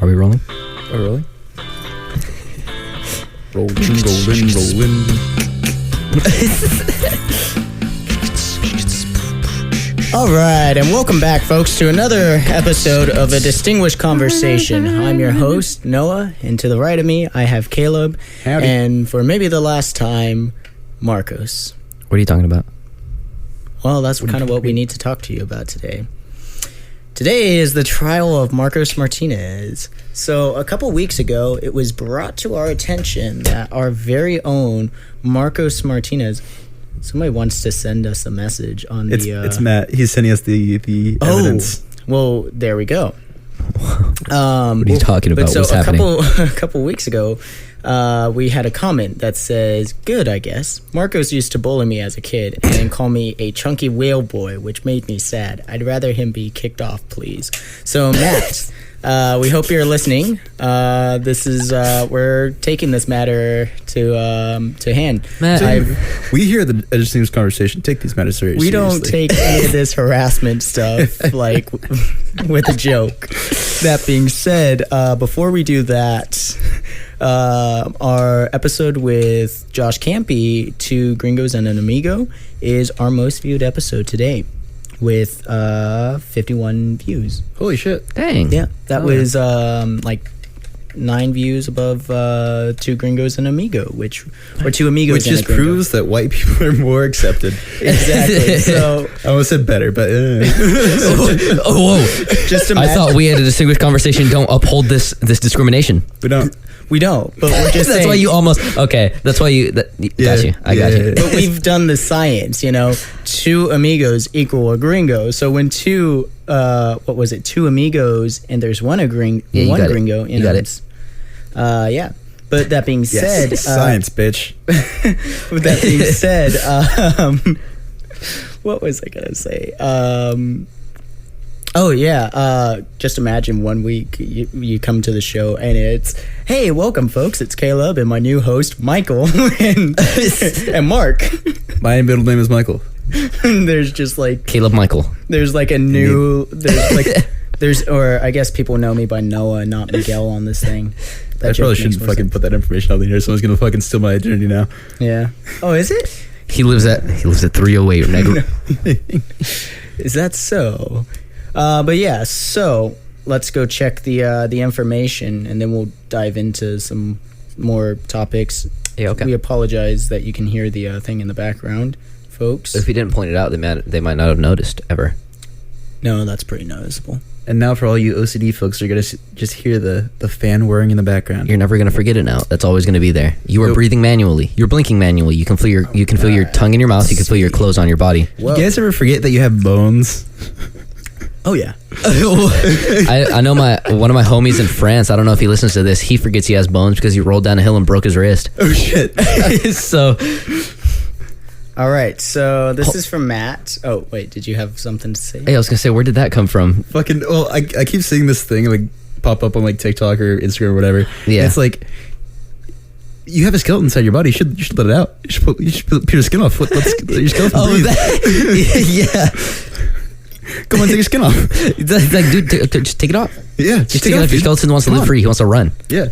Are we rolling? Oh, really? Rolling. All right, and welcome back, folks, to another episode of A Distinguished Conversation. I'm your host, Noah, and to the right of me, I have Caleb. Howdy. And for maybe the last time, Marcos. What are you talking about? Well, that's kind of what we need to talk to you about today. Today is the trial of Marcos Martinez. So a couple weeks ago, it was brought to our attention that our very own Marcos Martinez, somebody wants to send us a message on It's Matt. He's sending us the evidence. Well, there we go. What are you talking about? So What's happening? a couple weeks ago, we had a comment that says, "Good, I guess. Marcos used to bully me as a kid and call me a chunky whale boy, which made me sad. I'd rather him be kicked off, please." So, Matt, we hope you're listening. This is we're taking this matter to hand. Matt, We hear the Distinguished Conversation. Take these matters seriously. We don't take any of this harassment stuff like with a joke. That being said, before we do that, our episode with Josh Campy, Two Gringos and an Amigo, is our most viewed episode today with 51 views. Holy shit. dang. Yeah, that was like 9 views above Two Gringos and Amigo, or Two Amigos Which and just a Gringo. proves that white people are more accepted. Exactly. So I almost said better, but Oh, whoa. just I imagine. thought we had a distinguished conversation. Don't uphold this discrimination. we don't. We don't, but we're just That's saying. why you almost... Okay, that's why you... got you. I got you. But we've done the science, Two amigos equal a gringo. So when two amigos and there's one Yeah, you one got it. gringo, You got it. it's, yeah. But that being said, Yes. Science, bitch. with that being said, what was I gonna say? Oh yeah, just imagine one week you come to the show and it's, "Hey, welcome folks, it's Caleb and my new host Michael and Mark." My middle name is Michael. And there's just like Caleb Michael. there's like a new or I guess people know me by Noah, not Miguel on this thing. I probably shouldn't fucking put that information out there. Someone's gonna fucking steal my identity now. Yeah. Oh, is it? He lives at 308 Negro. Is that so? But yeah, so let's go check the information and then we'll dive into some more topics. Yeah, okay. We apologize that you can hear the thing in the background, folks. If you didn't point it out, they might not have noticed ever. No, that's pretty noticeable. And now for all you OCD folks, you're gonna just hear the fan whirring in the background. You're never gonna forget it now. That's always gonna be there. You are Nope. breathing manually. You're blinking manually. You can feel your tongue in your mouth. You can feel your clothes on your body. Whoa. You guys ever forget that you have bones? Oh yeah. I know one of my homies in France. I don't know if he listens to this. He forgets he has bones because he rolled down a hill and broke his wrist. Oh shit. So All right, so this is from Matt. Oh wait, did you have something to say? hey, I was gonna say, where did that come from? Fucking. Well, I keep seeing this thing like pop up on like TikTok or Instagram or whatever. Yeah. It's like, you have a skeleton inside your body. You should let it out. You should peel your skin off. Let your skeleton breathe. Yeah. Come on, take your skin off. It's like, dude, just take it off. Yeah, Just take it off. Your dude. skeleton wants to Come live on. free. He wants to run. Yeah.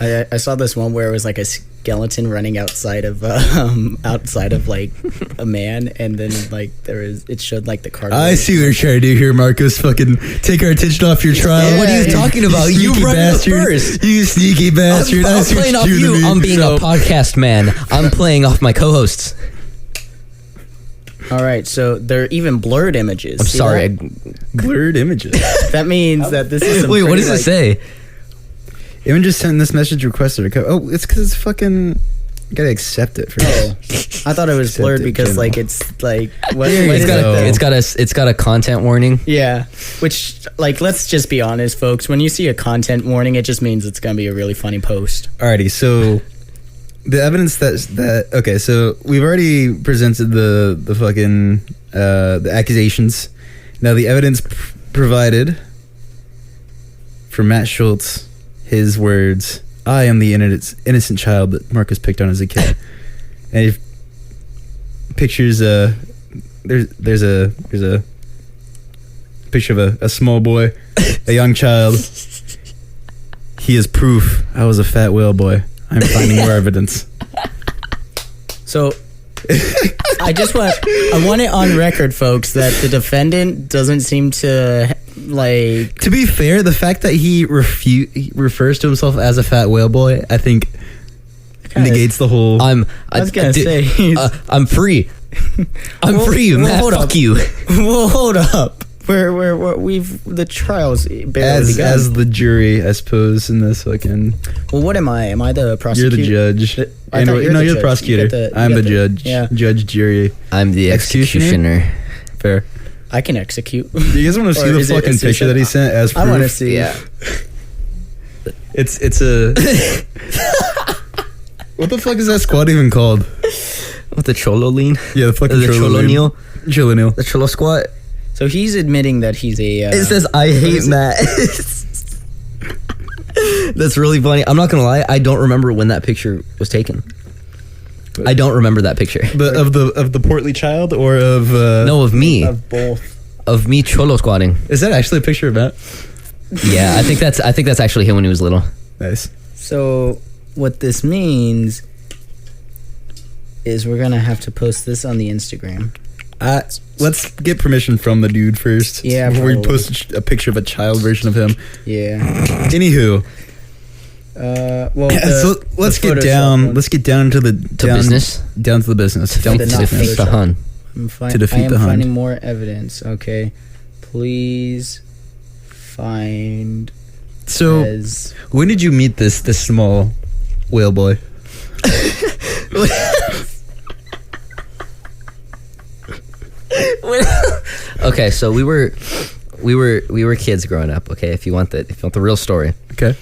I saw this one where it was like a skeleton running outside of like a man, and then like it showed like the cartilage. I see what you're trying to do here, Marcos. Fucking take our attention off your trial. Yeah, What are you talking about? You sneaky run it bastard. first. You sneaky bastard. I I'm see what playing off you're doing you. to me. I'm being So- a podcast man. I'm playing off my co-hosts. All right, so they're even blurred images. I'm See sorry. Blurred images. That means that this is some Wait, what pretty, does it like- say? Evan just sent this message requested. Oh, it's because it's fucking. You gotta accept it first. Oh, I thought it was Accept blurred it, because General. like it's like what Yeah, what it's is got it a- though? It's got a content warning. Yeah, which like let's just be honest, folks. When you see a content warning, it just means it's gonna be a really funny post. Alrighty, so the evidence that okay, so we've already presented the fucking the accusations. Now the evidence provided for Matt Schultz, his words: "I am the innocent child that Marcus picked on as a kid." And he pictures there's a picture of a small boy a young child. He is proof I was a fat whale boy. I'm finding more evidence. So I want it on record, folks, that the defendant doesn't seem to like. To be fair, the fact that he refers to himself as a fat whale boy, I think negates the whole. I was gonna say I'm free. I'm free, Matt. hold Fuck up. you. Well, hold up. The trials barely begun. as the jury, I suppose, in this fucking. Well, what am I? Am I the You're prosecutor? the judge. I thought you're the judge. prosecutor. I'm you the got judge. Yeah, Judge, jury. I'm the Executioner? executioner. Fair. I can execute. Do you guys want to see Or the is it- fucking is it- picture that he sent as proof? I want to see. Yeah. It's a. What the fuck is that squad even called? With the cholo lean. Yeah, the fucking The cholo lean. kneel. Cholo kneel. The cholo squat. So he's admitting that he's a. It says I hate Matt. That's really funny. I'm not gonna lie. I don't remember when that picture was taken. I don't remember that picture. Of the portly child or of No, of me. of both. Of me cholo squatting. Is that actually a picture of Matt? Yeah, I think that's actually him when he was little. Nice. So what this means is we're gonna have to post this on the Instagram. Let's get permission from the dude first. Yeah, before we probably. post a picture of a child version of him. Yeah. Anywho, Well. so let's the get Photoshop down. one. Let's get down to the business? Down to the business. Down Down the to not the Defeat business. the Hun. To defeat I am the Hun. finding more evidence. Okay, please find. So, as when did you meet this small whale boy? Okay, so we were kids growing up. Okay, if you want the real story, Okay.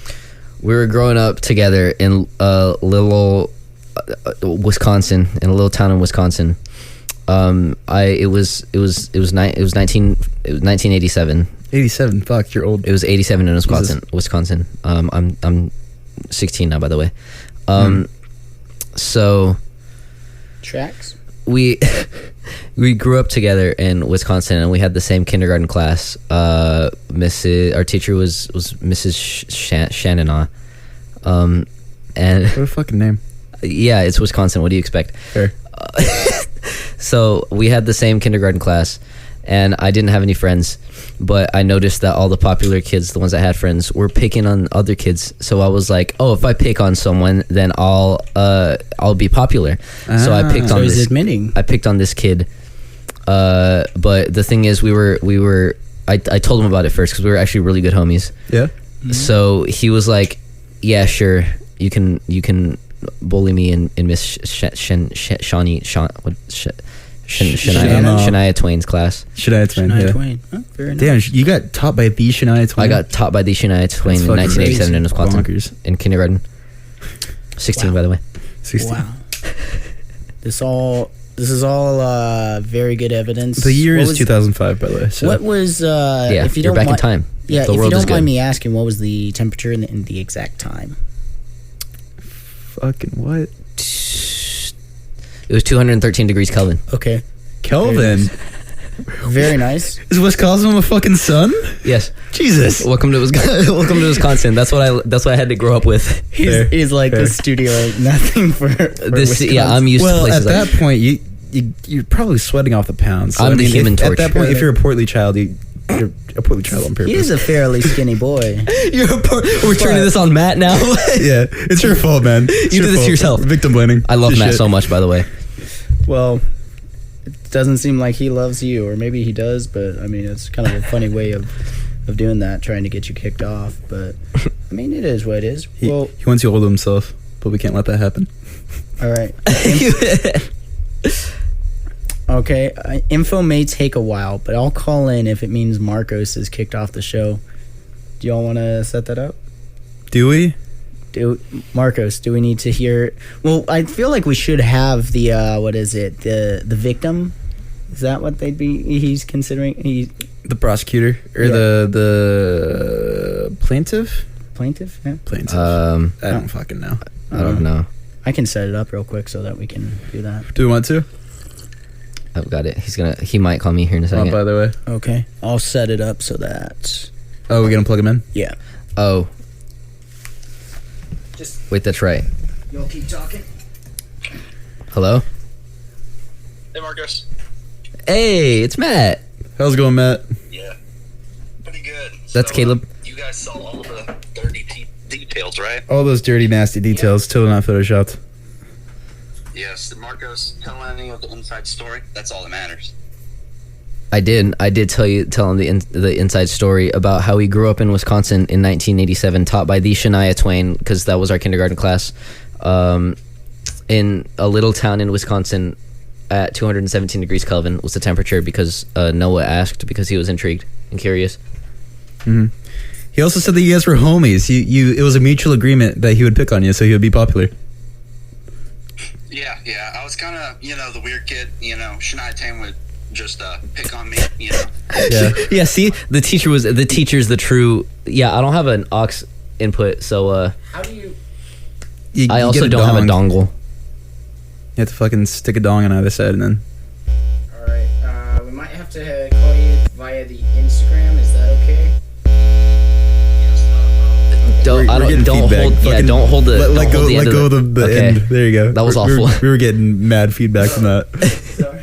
we were growing up together in little Wisconsin, in a little town in Wisconsin. It was 1987. 87. Fuck, you're old. It was 87 in Wisconsin. Jesus. Wisconsin. I'm 16 now, by the way. So tracks. we grew up together in Wisconsin, and we had the same kindergarten class. Our teacher was Mrs. Shannon. And What a fucking name. yeah, it's Wisconsin. What do you expect? Fair. So we had the same kindergarten class, and I didn't have any friends, but I noticed that all the popular kids, the ones that had friends, were picking on other kids. So I was like, oh, if I pick on someone, then I'll be popular. So I picked So on he's this. admitting. I picked on this kid. But the thing is, I told him about it first because we were actually really good homies. Yeah. So he was like, yeah, sure, you can bully me in Miss Shania Twain's class. Shania Twain. Shania Yeah. Twain. Oh, very nice. Damn, you got taught by the Shania Twain. I got taught by the Shania Twain in fucking 1987 in crazy. Wisconsin Bonkers. in kindergarten. 16, Wow. by the way. 16. Wow. This is all very good evidence. The year What is was- 2005, by the way. So. What was Yeah, if you you're don't back in mi- time. Yeah, The if you world is don't mind good. me asking, what was the temperature in the exact time? Fucking what? It was 213 degrees Kelvin. Okay. Kelvin. Very nice. Is Wisconsin a fucking sun? Yes. Jesus. Welcome to Wisconsin. That's what I had to grow up with. Fair, He's like fair. the studio ain't nothing for This, Wisconsin. yeah, I'm used to Well, places at like that point, you're probably sweating off the pounds. So, I'm the Human Torch. Torch. At that point, if you're a portly child, you're a portly child on purpose. He is a fairly skinny boy. We're turning this on Matt now. Yeah, it's your fault, man. It's You your did this fault. yourself. Victim blaming. I love This Matt shit. so much, by the way. Well, it doesn't seem like he loves you, or maybe he does, but I mean, it's kind of a funny way of doing that, trying to get you kicked off. But I mean, it is what it is. He Well, wants you all to himself, but we can't let that happen. all right. Okay, info may take a while, but I'll call in if it means Marcos is kicked off the show. Do y'all want to set that up? Do we? Marcos, do we need to hear? Well, I feel like we should have the what is it? The victim. Is that what they'd be? He's considering. The prosecutor or Yeah. the plaintiff? Plaintiff. Yeah. Plaintiff. I I don't fucking know. don't know. I can set it up real quick so that we can do that. Do we want to? I've got it. He might call me here in a Oh, second. by the way. Okay, I'll set it up so that Oh, we're gonna plug him in. Yeah. Oh, Just wait, that's right. y'all keep talking. Hello? Hey, Marcos. Hey, it's Matt. How's it going, Matt? Yeah. Pretty good. That's Caleb. You guys saw all the dirty details, right? All those dirty, nasty details, totally not photoshopped. Yes. Did Marcos tell any of the inside story? That's all that matters. I did tell him the inside story about how he grew up in Wisconsin in 1987, taught by the Shania Twain, because that was our kindergarten class, in a little town in Wisconsin at 217 degrees Kelvin was the temperature, because Noah asked, because he was intrigued and curious. He also said that you guys were homies. It was a mutual agreement that he would pick on you, so he would be popular. Yeah. I was kind of, the weird kid. Shania Twain would just pick on me, Yeah. Yeah, see, the teacher's the true. Yeah, I don't have an aux input, so How do you? I You also get a don't have a dong. dongle. You have to fucking stick a dong on either side, and then All right. We might have to call you via the Instagram. Is that okay? Don't We're getting don't feedback. hold. Yeah, Fucking don't hold the. let don't go. hold the Let end go of of the okay. end. There you go. That was We were- awful. We were getting mad feedback from that. Sorry.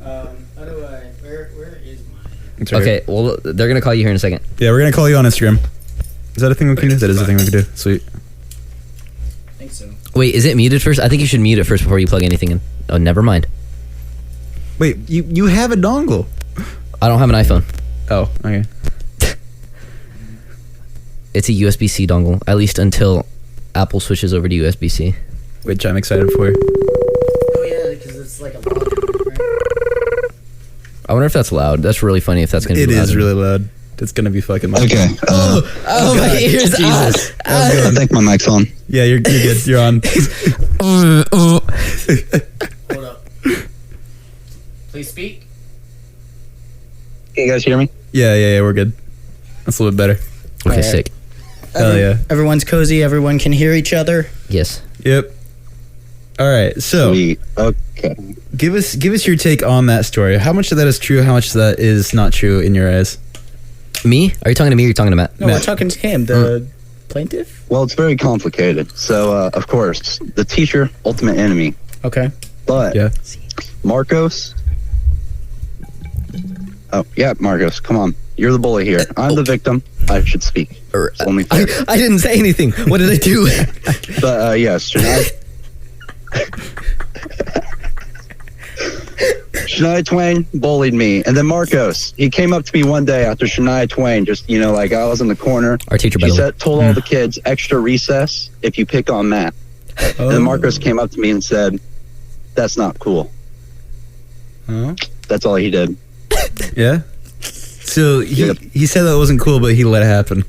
How do I? Where is mine? It's all right. Okay, well, they're gonna call you here in a second. Yeah, we're gonna call you on Instagram. Is that a thing we can do? That is a thing we can do. Sweet. I think so. Wait, is it muted first? I think you should mute it first before you plug anything in. Oh, never mind. Wait, you have a dongle? I don't have an iPhone. Oh, okay. It's a USB-C dongle, at least until Apple switches over to USB-C. Which I'm excited for. Oh yeah, because it's like a login, right? I wonder if that's loud. That's really funny if that's gonna It be loud. is really loud. It's gonna be fucking loud. Okay. Oh, my ears! Jesus. I think my mic's on. Yeah, you're good. You're on. Hold up. Please speak. Can you guys hear me? Yeah, we're good. That's a little bit better. Okay, Alright. sick. Hell yeah. Everyone's cozy. Everyone can hear each other. Yes. Yep. All right. So, Sweet. Okay. give us your take on that story. How much of that is true? How much of that is not true in your eyes? Me? Are you talking to me or are you talking to Matt? No, we're talking to him, the plaintiff. Well, it's very complicated. So, of course, the teacher, ultimate enemy. Okay. But Yeah. Marcos. Oh, yeah, Marcos, come on. You're the bully here. I'm the victim. I should speak. It's only fair. I didn't say anything. What did I do? But, yes, Shania Twain bullied me. And then Marcos, he came up to me one day after Shania Twain, just, like I was in the corner. Our teacher, by She the way. told all the kids, extra recess if you pick on Matt. And then Marcos came up to me and said, that's not cool. Huh? That's all he did. Yeah. So Yep. he said that wasn't cool, but he let it happen.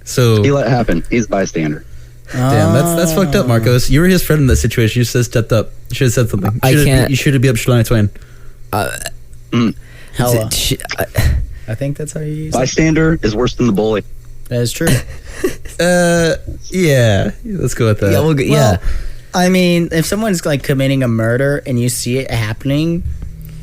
So He let it happen. He's a bystander. damn, that's fucked up, Marcos. You were his friend in that situation. You should have stepped up. You should have said something. I can't- You should have beat up Shania Twain. Hella. I- I think that's how you use it. Bystander is worse than the bully. That is true. Yeah. Let's go with that. yeah, well, yeah. Well, I mean, if someone's like committing a murder and you see it happening,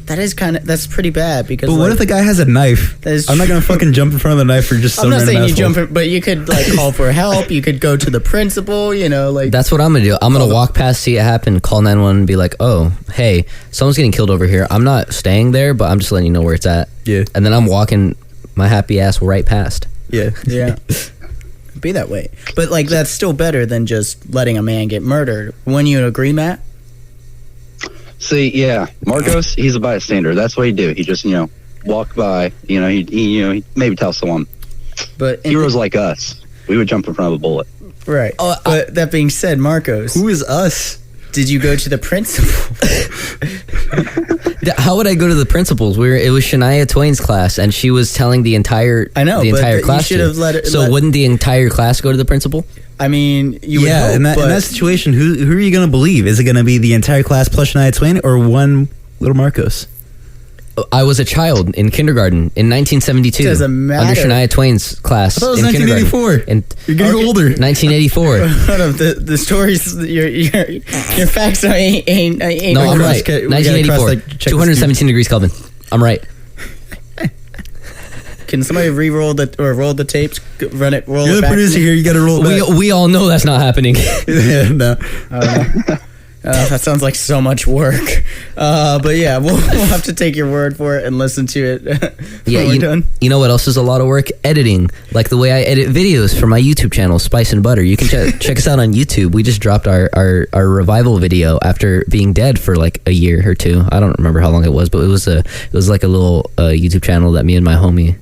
that's pretty bad because. But what like, if the guy has a knife? That is I'm not gonna fucking jump in front of the knife for just I'm some not random saying you asshole. jump in, but you could like call for help. You could go to the principal. Like That's what I'm gonna do. I'm gonna walk past, see it happen, call 911, and be like, "Oh, hey, someone's getting killed over here. I'm not staying there, but I'm just letting you know where it's at." Yeah. And then I'm walking my happy ass right past. Yeah. yeah, be that way. But like that's still better than just letting a man get murdered. Wouldn't you agree, Matt? See, yeah, Marcos, he's a bystander. That's what he do. He just, walk by, he maybe tell someone. But Heroes like us, we would jump in front of a bullet. right. But that being said, Marcos, Who is us? did you go to the principal? How would I go to the principal's? It was Shania Twain's class, and she was telling the entire I know, the but entire you class. should have let it- So let- wouldn't the entire class go to the principal? I mean, you would Yeah, hope, in that but situation, who are you gonna believe? Is it gonna be the entire class plus Shania Twain or one little Marcos? I was a child in kindergarten in 1972. Doesn't matter. Under Shania Twain's class I thought it was in 1984. kindergarten. You're getting Okay. older. 1984. Hold up, the stories, your facts ain't No, I'm cross- right. we gotta 1984. cross, like, check the 217 degrees Kelvin. I'm right. Can somebody re-roll roll the tapes? Roll You're it the back. producer here. You got to roll it back. We all know that's not happening. Yeah, no. That sounds like so much work. But yeah, we'll have to take your word for it and listen to it Yeah, when we're done. you know what else is a lot of work? Editing. Like the way I edit videos for my YouTube channel, Spice and Butter. You can check us out on YouTube. We just dropped our revival video after being dead for like a year or two. I don't remember how long it was, but it was like a little YouTube channel that me and my homie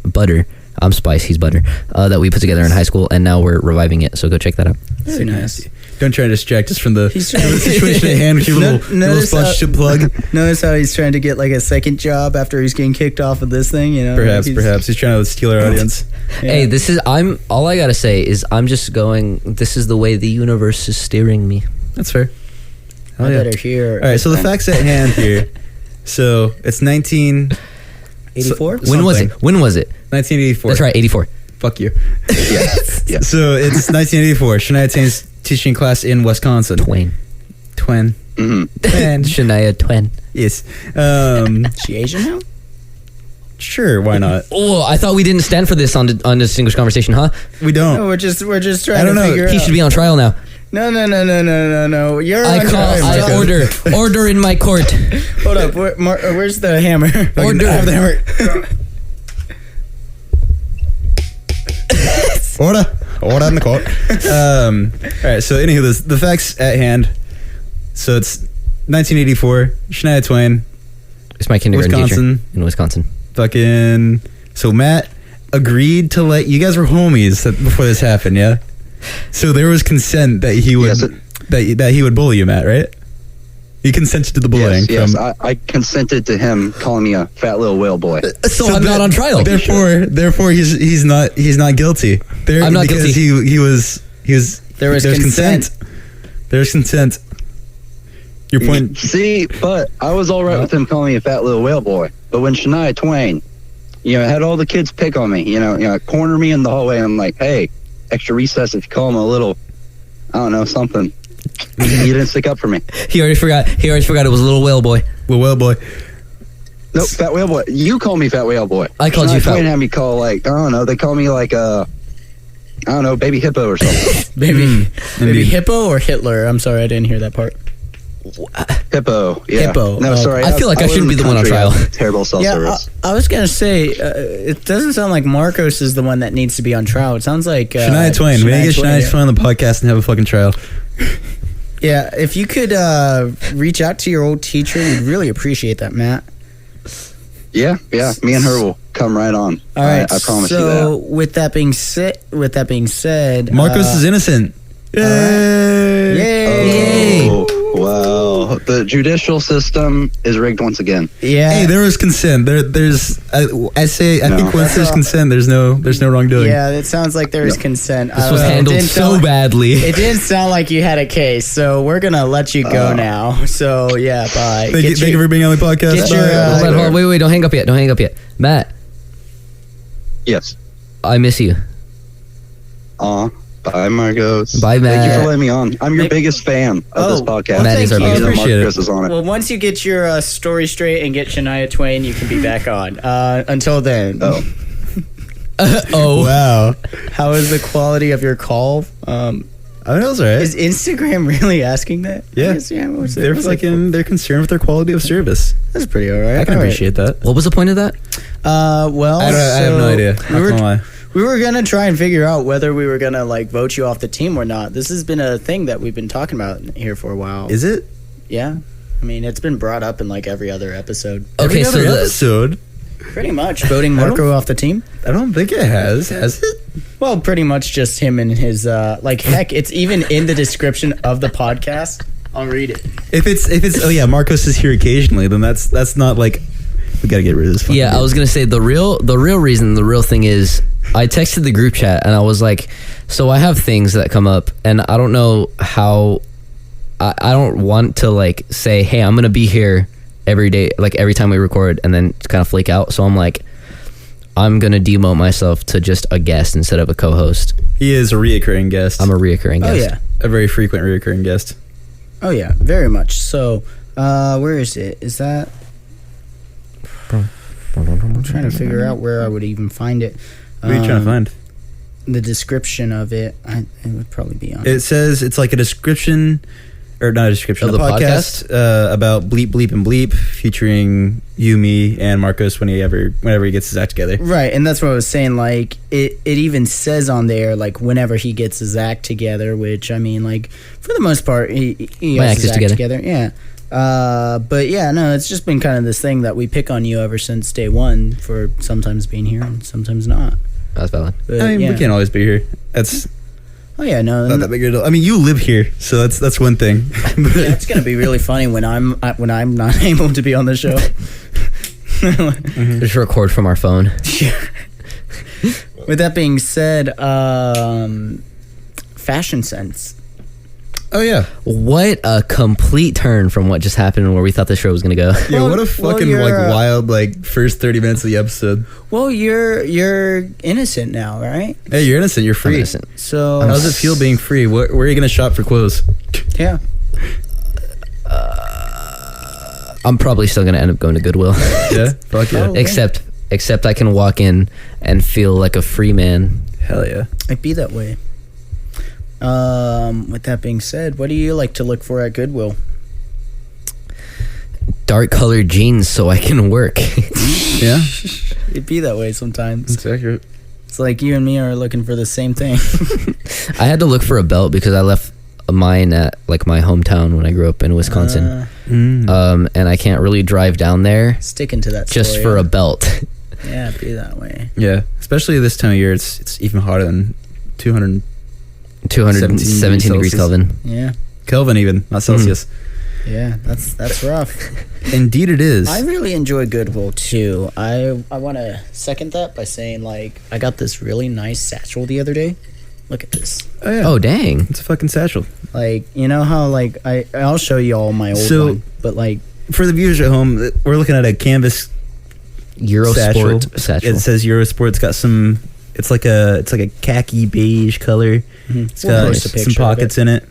Butter, I'm Spice, he's Butter, that we put together in high school, and now we're reviving it. So go check that out. Very nice. Don't try to distract us from the He's trying to- situation at hand with your little Notice sponsorship plug. Notice how he's trying to get like a second job after he's getting kicked off of this thing, you know? Perhaps he's trying to steal our audience. Hey, all I gotta say is I'm just going, this is the way the universe is steering me. That's fair. I Hell yeah. better hear. All right, so the facts at hand here. So it's 84? When was it? 1984. That's right, 84. Fuck you. Yeah. Yeah. So it's 1984. Shania Twain's teaching class in Wisconsin. Twain. Twin. Mm-hmm. Twin. Shania Twain. Yes. She Asian now? Sure, why not? Oh, I thought we didn't stand for this on Distinguished Conversation, huh? We No, don't. we're just trying I don't to know. figure He out. should be on trial now. No. You're I on call, trial. I order in my court. Hold up. Where's the hammer? Order. I have the hammer. Order in the court. All right, so anywho, the facts at hand. So it's 1984. Shania Twain. It's my kindergarten Wisconsin. teacher in Wisconsin. Fucking. So Matt agreed to let you guys were homies before this happened, yeah. So there was consent that he would Yes, that he would bully you, Matt, right? You consented to the bullying. Yes. I consented to him calling me a fat little whale boy. So I'm not on trial. Therefore, he's not guilty. I'm not because guilty. He was There was consent. There's consent. Your point. See, but I was all right with him calling me a fat little whale boy. But when Shania Twain, had all the kids pick on me, corner me in the hallway, and I'm like, hey, extra recess if you call him a little, I don't know, something. You didn't stick up for me. He already forgot it was a little whale boy. Well, well, boy. Nope, fat whale boy. You call me fat whale boy. I called you Shania fat. Twain had me call I don't know. They call me I don't know, baby hippo or something. Baby Indeed. hippo or Hitler? I'm sorry, I didn't hear that part. Hippo. Yeah. Hippo. No, sorry. I feel like I live shouldn't in be the one on country. I trial. have Terrible cell service. I was gonna say it doesn't sound like Marcos is the one that needs to be on trial. It sounds like Shania Twain. We need to get Shania Twain on the podcast and have a fucking trial. Yeah, if you could reach out to your old teacher, we'd really appreciate that, Matt. Yeah. Me and her will come right on. All right, I promise you so that. with that being said, Marcos is innocent. Yay! Yay! Oh, wow. The judicial system is rigged once again. Yeah. Hey, there was consent. There's. I No. think once there's all. consent, there's no wrongdoing. Yeah, it sounds like there was consent. This was handled so badly. It didn't sound like you had a case, so we're gonna let you go now. So yeah, bye. Thank you for being on the podcast. get your, Bye. Hold on, wait, don't hang up yet. Matt, Yes. I miss you. Bye, Marcos. Bye, Matt. Thank you for letting me on. I'm your biggest fan of this Oh, podcast. Matt is our thank biggest you. Appreciate it. Marcos is on it. Well, once you get your story straight and get Shania Twain, you can be back on. Until then, Oh wow! how is the quality of your call? I mean, it was alright. Is Instagram really asking that? Yeah. What's They're they're concerned with their quality of service. That's pretty alright. I can appreciate that. What was the point of that? Well, I have no idea. We were, Not gonna lie. we were gonna try and figure out whether we were gonna vote you off the team or not. This has been a thing that we've been talking about here for a while. Is it? Yeah. I mean, it's been brought up in every other episode. Okay, so Every other the, episode. Pretty much voting I don't- Marco off the team. I don't think it has. Has it? Well, pretty much just him and his heck, it's even in the description of the podcast. I'll read it. If it's oh yeah, Marcos is here occasionally, then that's not we gotta get rid of this. fucking yeah, I dude. was gonna say the real reason, the real thing is I texted the group chat and I was like, so I have things that come up and I don't know how. I don't want to say, hey, I'm gonna be here every day, every time we record, and then kind of flake out. So I'm like, I'm gonna demote myself to just a guest instead of a co-host. He is a reoccurring guest. I'm a reoccurring guest. Oh yeah. a very frequent reoccurring guest. Oh yeah, very much. So, where is it? Is that? trying to figure out where I would even find it. What are you trying to find? The description of it, it would probably be on. It says it's like a description, or not a description, Of a the podcast about Bleep, Bleep, and Bleep, featuring Yumi and Marcos whenever he gets his act together. Right, and that's what I was saying. Like, it even says on there, like, whenever he gets his act together, which, I mean, like, for the most part, he My has act his is act together. together. Yeah. But yeah, no, it's just been kind of this thing that we pick on you ever since day one for sometimes being here and sometimes not. That's valid. But, I mean, yeah. we can't always be here. That's Oh yeah, no. not that big of a deal. I mean, you live here, so that's one thing. Yeah, it's gonna be really funny when I'm not able to be on the show. Just record from our phone. With that being said, fashion sense. Oh yeah, What a complete turn from what just happened where we thought the show was going to go. yeah. Well, What a well, fucking you're, wild first 30 minutes of the episode. Well, you're innocent now, right? Hey, you're innocent. You're I'm free. innocent. So How does it feel being free? Where are you gonna shop for clothes? yeah. I'm probably still going to end up going to Goodwill. Yeah, fuck yeah. Probably. Except I can walk in and feel like a free man. Hell yeah. It'd be that way. With that being said, what do you like to look for at Goodwill? Dark colored jeans so I can work. Yeah, It'd be that way sometimes. that's accurate. It's like you and me are looking for the same thing. I had to look for a belt because I left mine at like my hometown when I grew up in Wisconsin. And I can't really drive down there Sticking to that just story. for a belt. Yeah, it'd be that way. Yeah, especially this time of year, it's even hotter than 200 217 degrees Celsius. Kelvin. Yeah. Kelvin, even not Celsius. Yeah, that's rough. Indeed, it is. I really enjoy Goodwill too. I want to second that by saying, like, I got this really nice satchel the other day. Look at this. Oh yeah. Oh, dang. It's a fucking satchel. Like, you know how, like, I'll show you all my old So- one, but like, For the viewers at home, we're looking at a canvas Eurosport satchel. It says Eurosport. It's got some. It's like a khaki beige color. It's We'll got post a some picture of pockets in it.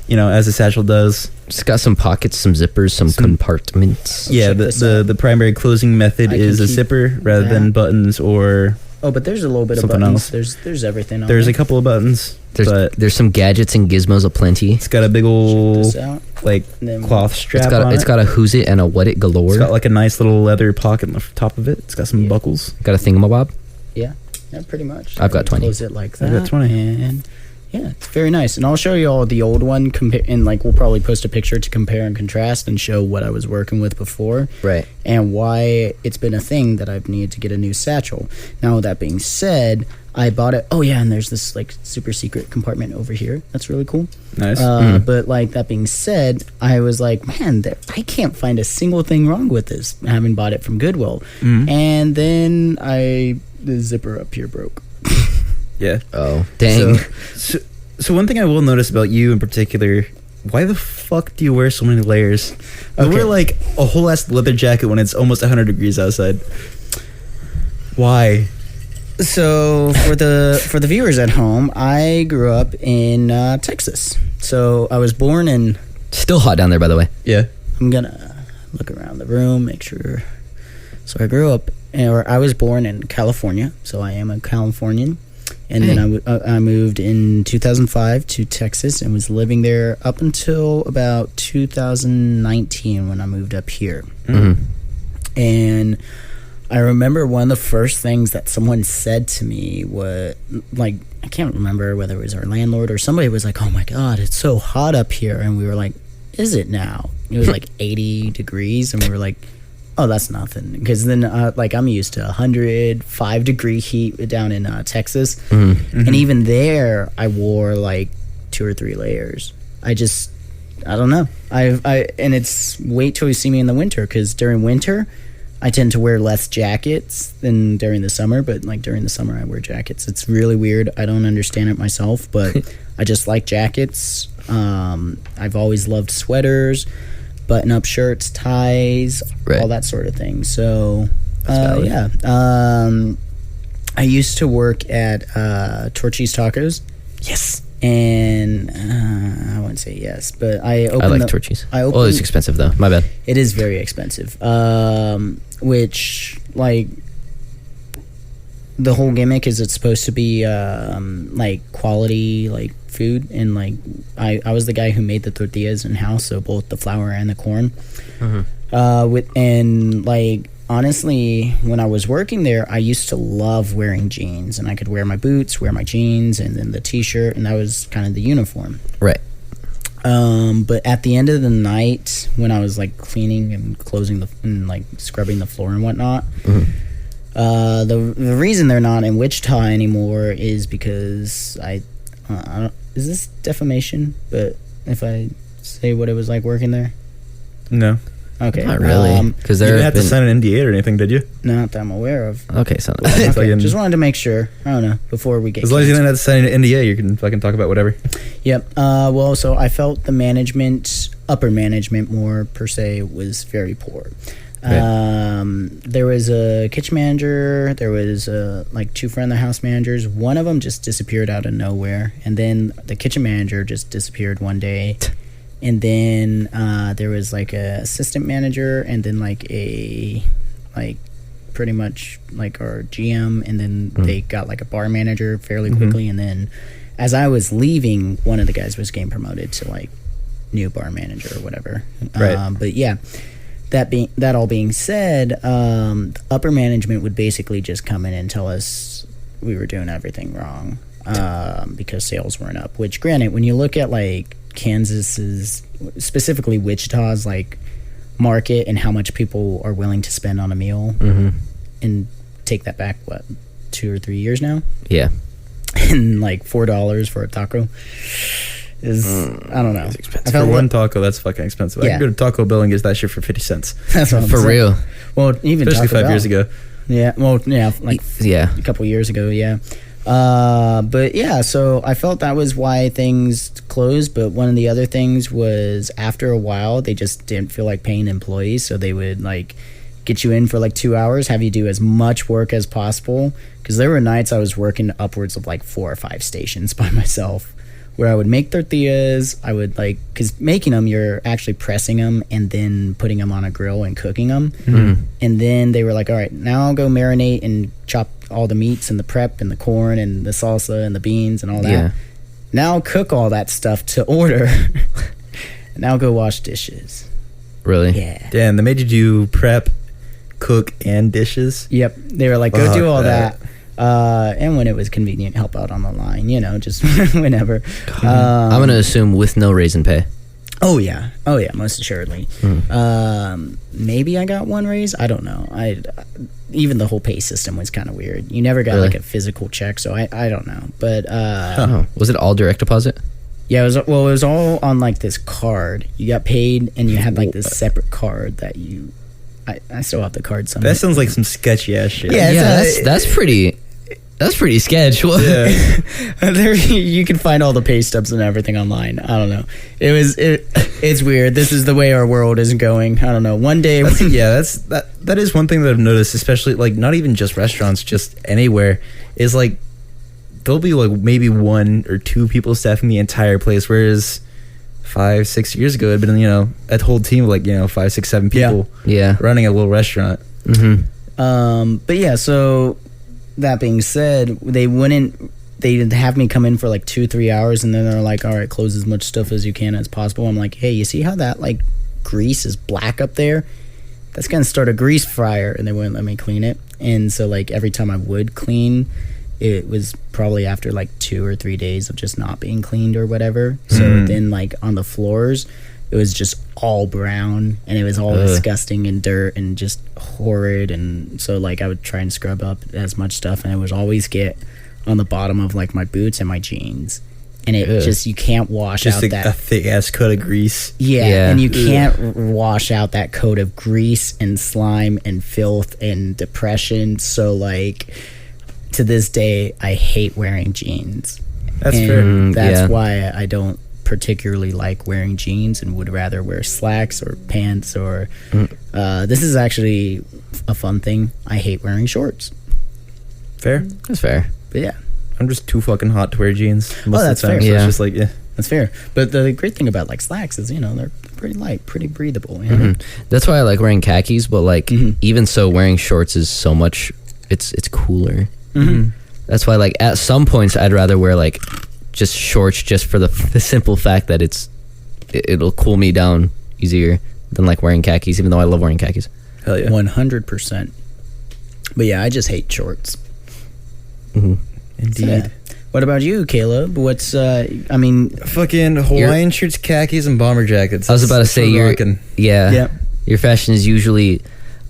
As a satchel does. It's got some pockets, some zippers, some compartments. Yeah, check this the out. primary closing method I is can a keep zipper rather than that. buttons, or oh, but there's a little bit of Something buttons. else. There's everything on there's there. a couple of buttons. but There's some gadgets and gizmos aplenty. it's got a big Check old this out. like And then cloth strap It's on got a who's it and a what it galore. It's got like a nice little leather pocket on the top of it. It's got some Yeah. buckles. Got a thingamabob. Yeah, pretty much. I've got 20. Close it like that. I've got 20. And yeah, it's very nice. And I'll show you all the old one. And like, we'll probably post a picture to compare and contrast and show what I was working with before. Right. And why it's been a thing that I've needed to get a new satchel. Now, with that being said, I bought it. Oh yeah, and there's this like super secret compartment over here. That's really cool. Nice. But like that being said, I was like, man, I can't find a single thing wrong with this, having bought it from Goodwill. And then the zipper up here broke. Yeah. Oh, dang. So one thing I will notice about you in particular, why the fuck do you wear so many layers? You Okay. wear like a whole ass leather jacket when it's almost 100 degrees outside. Why? So for the viewers at home, I grew up in Texas. So I was born in. Still hot down there, by the way. Yeah. I'm gonna look around the room, make sure. So I grew up, or I was born in California. So I am a Californian, and then I moved in 2005 to Texas and was living there up until about 2019 when I moved up here. And I remember one of the first things that someone said to me was, like, I can't remember whether it was our landlord or somebody was like, oh my God, it's so hot up here. And we were like, is it now? It was like 80 degrees. And we were like, oh, that's nothing. Because then, like, I'm used to 105 degree heat down in Texas. And even there, I wore like 2 or 3 layers. I don't know. And it's wait till you see me in the winter, because during winter, I tend to wear less jackets than during the summer, but like during the summer I wear jackets. It's really weird. I don't understand it myself, but I just like jackets. I've always loved sweaters, button-up shirts, ties, Right. all that sort of thing. So, valid. yeah. I used to work at Torchy's Tacos. Yes. and I wouldn't say yes, but I opened. I like Torchy's. I Well, opened. it's expensive though. My bad. It is very expensive. Which like the whole gimmick is it's supposed to be like quality like food, and like I was the guy who made the tortillas in house, so both the flour and the corn. And like honestly, when I was working there, I used to love wearing jeans, and I could wear my boots, wear my jeans, and then the t-shirt, and that was kind of the uniform. Right. But at the end of the night, when I was like cleaning and closing and like scrubbing the floor and whatnot, the reason they're not in Wichita anymore is because I don't, is this defamation? But if I say what it was like working there, No. okay, Not really. Because You there didn't have to sign an NDA or anything, did you? not that I'm aware of. Okay, so Okay, Fucking- just wanted to make sure. I don't know before we get. As long as you canceled. didn't have to sign an NDA, you can fucking talk about whatever. Yep. Well, so I felt the management, upper management more per se, was very poor. There was a kitchen manager. There was like two front of the house managers. One of them just disappeared out of nowhere, and then the kitchen manager just disappeared one day. And then there was like a assistant manager, and then like a like pretty much like our GM, and then they got like a bar manager fairly quickly, and then as I was leaving, one of the guys was getting promoted to like new bar manager or whatever. Right. But yeah, that all being said, upper management would basically just come in and tell us we were doing everything wrong because sales weren't up. Which, granted, when you look at like Kansas's, specifically Wichita's like market and how much people are willing to spend on a meal, and take that back, what, 2 or 3 years now, yeah. and like $4 for a taco is I don't know. I For felt one taco, that's fucking expensive. I Yeah. can go to Taco Bell and get that shit for 50 cents. that's what I'm For saying. real. Well, even Especially Taco 5 years Bell. ago. Yeah, well, yeah, like Yeah. a couple years ago, yeah. But yeah, so I felt that was why things closed. But one of the other things was after a while, they just didn't feel like paying employees, so they would like get you in for like 2 hours, have you do as much work as possible. Because there were nights I was working upwards of like 4 or 5 stations by myself, where I would make tortillas. I would like, because making them, you're actually pressing them and then putting them on a grill and cooking them. And then they were like, all right, now I'll go marinate and chop all the meats and the prep and the corn and the salsa and the beans and all that. Yeah. Now I'll cook all that stuff to order. Now go wash dishes. Really? Yeah. Damn, they made you do prep, cook, and dishes. Yep. They were like, go Fuck do all that. that. And when it was convenient, help out on the line, you know, just whenever. I'm gonna assume with no raisin pay. Oh yeah, most assuredly. Maybe I got one raise. I don't know. Even the whole pay system was kind of weird. You never got Really? like a physical check, so I don't know. But Oh, was it all direct deposit? yeah, it was all on like this card. You got paid, and you had like this separate card that you. I still have the card somewhere. That sounds like some sketchy ass shit. Yeah. Yeah, It's that's pretty. That's pretty sketch. What? Yeah. There, you can find all the pay stubs and everything online. I don't know. It's weird. This is the way our world is going. I don't know. One day, That is one thing that I've noticed, especially like not even just restaurants, just anywhere, is like there'll be like maybe 1 or 2 people staffing the entire place, whereas 5-6 years ago it'd been, you know, a whole team of like, you know, 5, 6, 7 people Yeah. running a little restaurant. But yeah, so that being said, they'd have me come in for like 2-3 hours, and then they're like, all right, close as much stuff as you can as possible. I'm like, hey, you see how that like grease is black up there? That's gonna start a grease fryer. And they wouldn't let me clean it. And so like every time I would clean, it was probably after like 2 or 3 days of just not being cleaned or whatever. So then like on the floors, it was just all brown, and it was all disgusting and dirt and just horrid. And so like I would try and scrub up as much stuff, and it would always get on the bottom of like my boots and my jeans, and it just, you can't wash Just out a that thick ass coat of grease. yeah, and you can't wash out that coat of grease and slime and filth and depression. So like to this day, I hate wearing jeans. That's And fair. That's Yeah. why I don't particularly like wearing jeans and would rather wear slacks or pants or this is actually a fun thing. I hate wearing shorts. Fair. That's fair. But yeah. I'm just too fucking hot to wear jeans most that's of the time. fair. So Yeah. it's just like, yeah. That's fair. But the great thing about like slacks is, they're pretty light, pretty breathable. You know? That's why I like wearing khakis, but like Mhm. even so, wearing shorts is so much. It's cooler. Mhm. That's why like at some points I'd rather wear like just shorts just for the simple fact that it'll cool me down easier than like wearing khakis, even though I love wearing khakis. Hell yeah. 100%. But yeah, I just hate shorts. Indeed. So, yeah. What about you, Caleb? What's I mean, Fucking Hawaiian shirts, khakis, and bomber jackets. I was about to That's say what I'm you're rocking. Yep. Your fashion is usually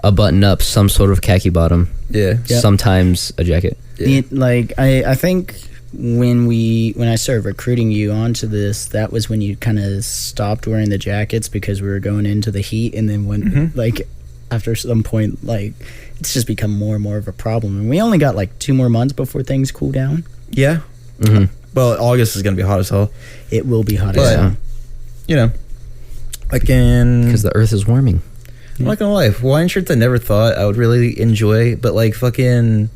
a button up, some sort of khaki bottom, Yeah. Yep. sometimes a jacket. Yeah. like I think when I started recruiting you onto this, that was when you kind of stopped wearing the jackets because we were going into the heat, and then when like after some point, like it's just become more and more of a problem, and we only got like 2 more months before things cool down. Yeah. hmm Well, August is gonna be hot as hell. It will be hot But- as hell. You know, I can. Because the earth is warming. I'm not gonna lie, Hawaiian shirts I never thought I would really enjoy, but like fucking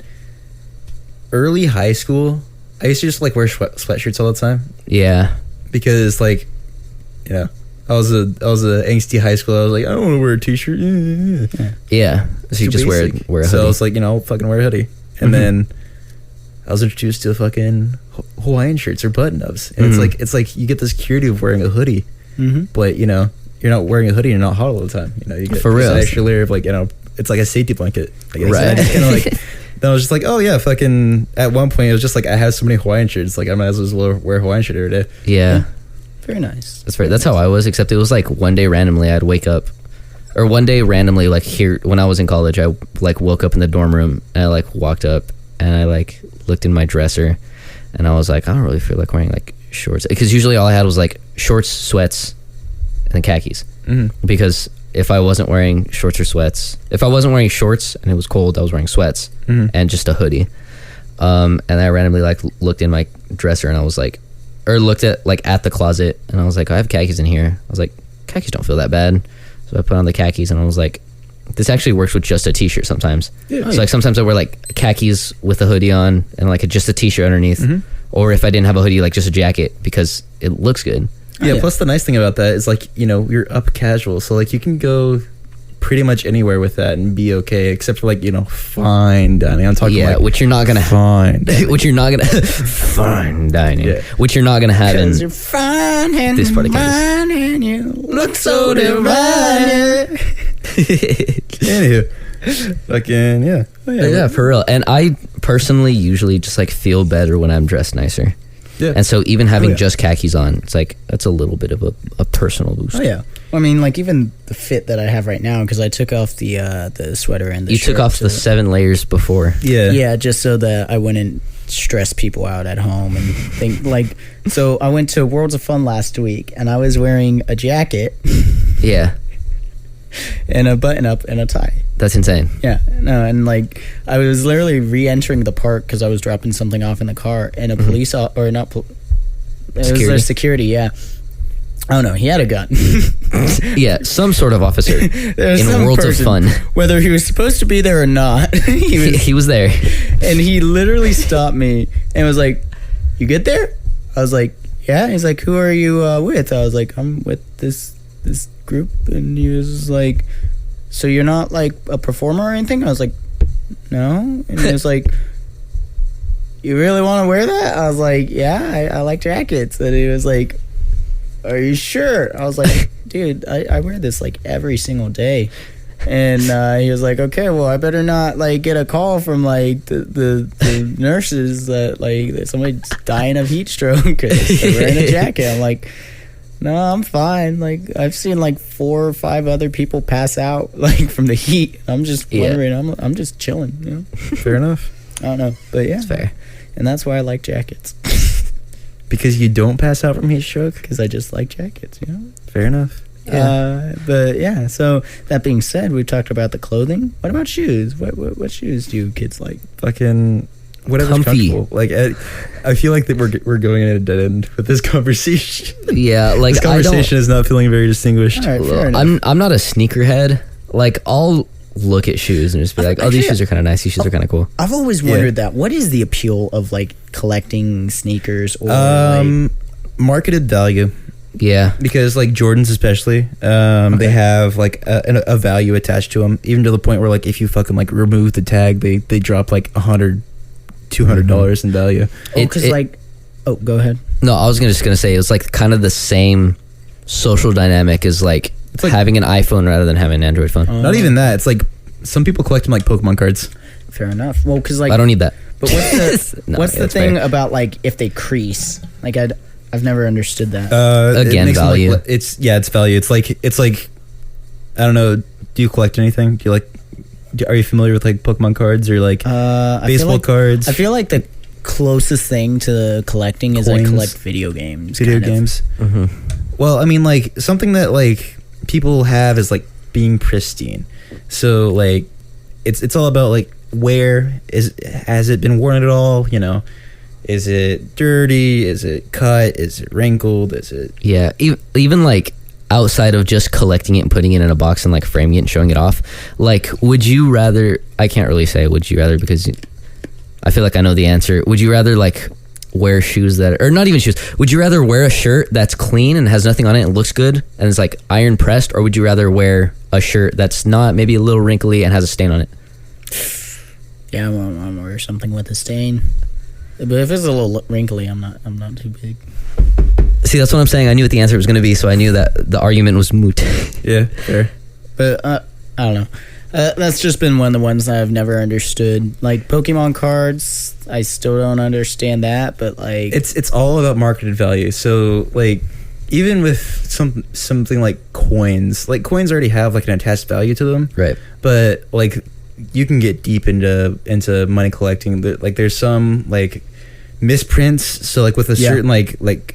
early high school, I used to just like wear sweatshirts all the time Yeah. because like, you know, I was a angsty high school. I was like, I don't want to wear a t-shirt. Yeah. So you Too just basic. wear a So hoodie. I was like, you know, I'll fucking wear a hoodie, and then I was introduced to fucking Hawaiian shirts or button-ups, and it's like you get this security of wearing a hoodie, but you know, you're not wearing a hoodie and you're not hot all the time. You know, you get For just real. an extra layer of like, you know, it's like a safety blanket. I guess. Right. And I just kind of like, then I was just like, oh yeah, fucking. At one point, it was just like I have so many Hawaiian shirts, like I might as well wear a Hawaiian shirt every day. Yeah. Very nice. That's right. That's how I was, except it was like one day randomly I'd wake up, or one day randomly, like here when I was in college, I like woke up in the dorm room and I like walked up and I like looked in my dresser and I was like, I don't really feel like wearing like shorts, because usually all I had was like shorts, sweats, and khakis. Because if I wasn't wearing shorts or sweats, if I wasn't wearing shorts and it was cold, I was wearing sweats and just a hoodie. And I randomly like looked in my dresser and I was like, or looked at the closet and I was like, I have khakis in here. I was like, khakis don't feel that bad. So I put on the khakis and I was like, this actually works with just a t-shirt sometimes. So like sometimes I wear like khakis with a hoodie on and like just a t-shirt underneath. Or if I didn't have a hoodie, like just a jacket, because it looks good. Yeah, yeah. plus the nice thing about that is like, you know, you're up casual, so like you can go pretty much anywhere with that and be okay, except for like, you know, fine dining. I'm talking Yeah, like which you're not gonna fine dining. which you're not gonna fine dining. Yeah. Which you're not gonna have in 'Cause you're fine and this part of campus. mine and you look so divine. Anywho, fucking yeah. Yeah, for real. And I personally usually just like feel better when I'm dressed nicer. Yeah. And so even having yeah. just khakis on, it's like that's a little bit of a personal boost. Oh yeah. I mean, like even the fit that I have right now, because I took off the sweater and the You took shirt off to- the 7 layers before. Yeah. yeah, just so that I wouldn't stress people out at home and think like. So I went to Worlds of Fun last week and I was wearing a jacket Yeah. and a button up and a tie. That's insane. Yeah, no, and like I was literally re-entering the park because I was dropping something off in the car, and a police or not, it was Security? their security. Yeah, oh no, he had a gun. Yeah, some sort of officer There was in some Worlds person, of Fun. whether he was supposed to be there or not, he was, He was there. and he literally stopped me and was like, "You get there?" I was like, "Yeah." He's like, "Who are you with?" I was like, "I'm with this group," and he was like, "So you're not like a performer or anything?" I was like, "No," and he was like, "You really want to wear that?" I was like, "Yeah, I like jackets," and he was like, "Are you sure?" I was like, "Dude, I wear this like every single day." And he was like, "Okay, well, I better not like get a call from like the nurses that like that somebody's dying of heat stroke because they're wearing a jacket." I'm like, "No, I'm fine. Like I've seen like 4 or 5 other people pass out like from the heat. I'm just Yeah. wondering. I'm just chilling. You know, Fair enough. I don't know, but yeah, It's fair. and that's why I like jackets Because you don't pass out from heat stroke. because I just like jackets. You know." Fair enough. But yeah, so that being said, we've talked about the clothing. What about shoes? What shoes do you kids like? Fucking whatever's Comfy. comfortable. Like I feel like that we're going in a dead end with this conversation. Yeah, like This conversation is not feeling very distinguished. All right, fair enough. I'm not a sneakerhead. Like I'll look at shoes and just be like, oh, these shoes are kind of nice. These shoes are kind of cool. I've always wondered that. What is the appeal of like collecting sneakers or like, Marketed value. Yeah. Because like Jordans especially, they have like a value attached to them, even to the point where like if you fucking like remove the tag, they drop like $100, $200 in value. because like, go ahead. No, I was just gonna say it was like kind of the same social dynamic as like having an iPhone rather than having an Android phone. Not even that. It's like some people collect them like Pokemon cards. Fair enough. Well, because like I don't need that. But what's the No, what's yeah, the that's thing fair. about like if they crease? Like I've never understood that. It Again, makes them value. look it's value. It's like I don't know. Do you collect anything? Do you like? Are you familiar with like Pokemon cards or like I feel baseball like- cards? I feel like the closest thing to collecting is I Coins. collect video games. video kind of. games. Mm-hmm. Well, I mean, like something that like people have is like being pristine. So like, it's all about like has it been worn at all? You know, is it dirty? Is it cut? Is it wrinkled? Is it? Yeah, even like outside of just collecting it and putting it in a box and like framing it and showing it off, like would you rather, I can't really say would you rather because I feel like I know the answer. Would you rather like wear shoes that, or not even shoes, would you rather wear a shirt that's clean and has nothing on it and looks good and is like iron pressed, or would you rather wear a shirt that's not, maybe a little wrinkly and has a stain on it? Yeah, I'm gonna wear something with a stain. But if it's a little wrinkly, I'm not too big. See, that's what I'm saying. I knew what the answer was going to be, so I knew that the argument was moot. Yeah, fair. But I don't know. That's just been one of the ones that I've never understood. Like Pokemon cards, I still don't understand that. But like, It's all about marketed value. So like, even with something like coins already have like an attached value to them. Right. But like, you can get deep into money collecting. Like, there's some like misprints. So like with a certain like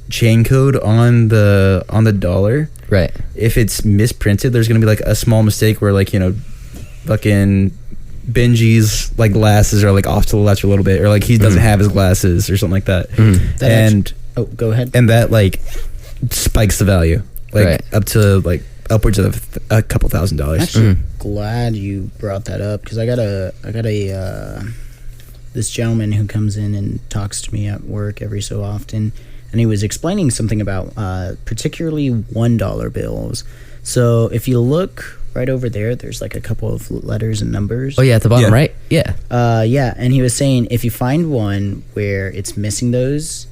chain code on the dollar, Right. if it's misprinted, there's gonna be like a small mistake where like, you know, fucking Benji's like glasses are like off to the left a little bit, or like he doesn't have his glasses or something like that. That And go ahead. and that like spikes the value like Right. up to like upwards of a couple $1,000s. Actually, glad you brought that up because I got a this gentleman who comes in and talks to me at work every so often, and he was explaining something about particularly $1 bills. So if you look right over there, there's like a couple of letters and numbers. Oh yeah, at the bottom, Yeah. right? Yeah. Yeah, and he was saying if you find one where it's missing those,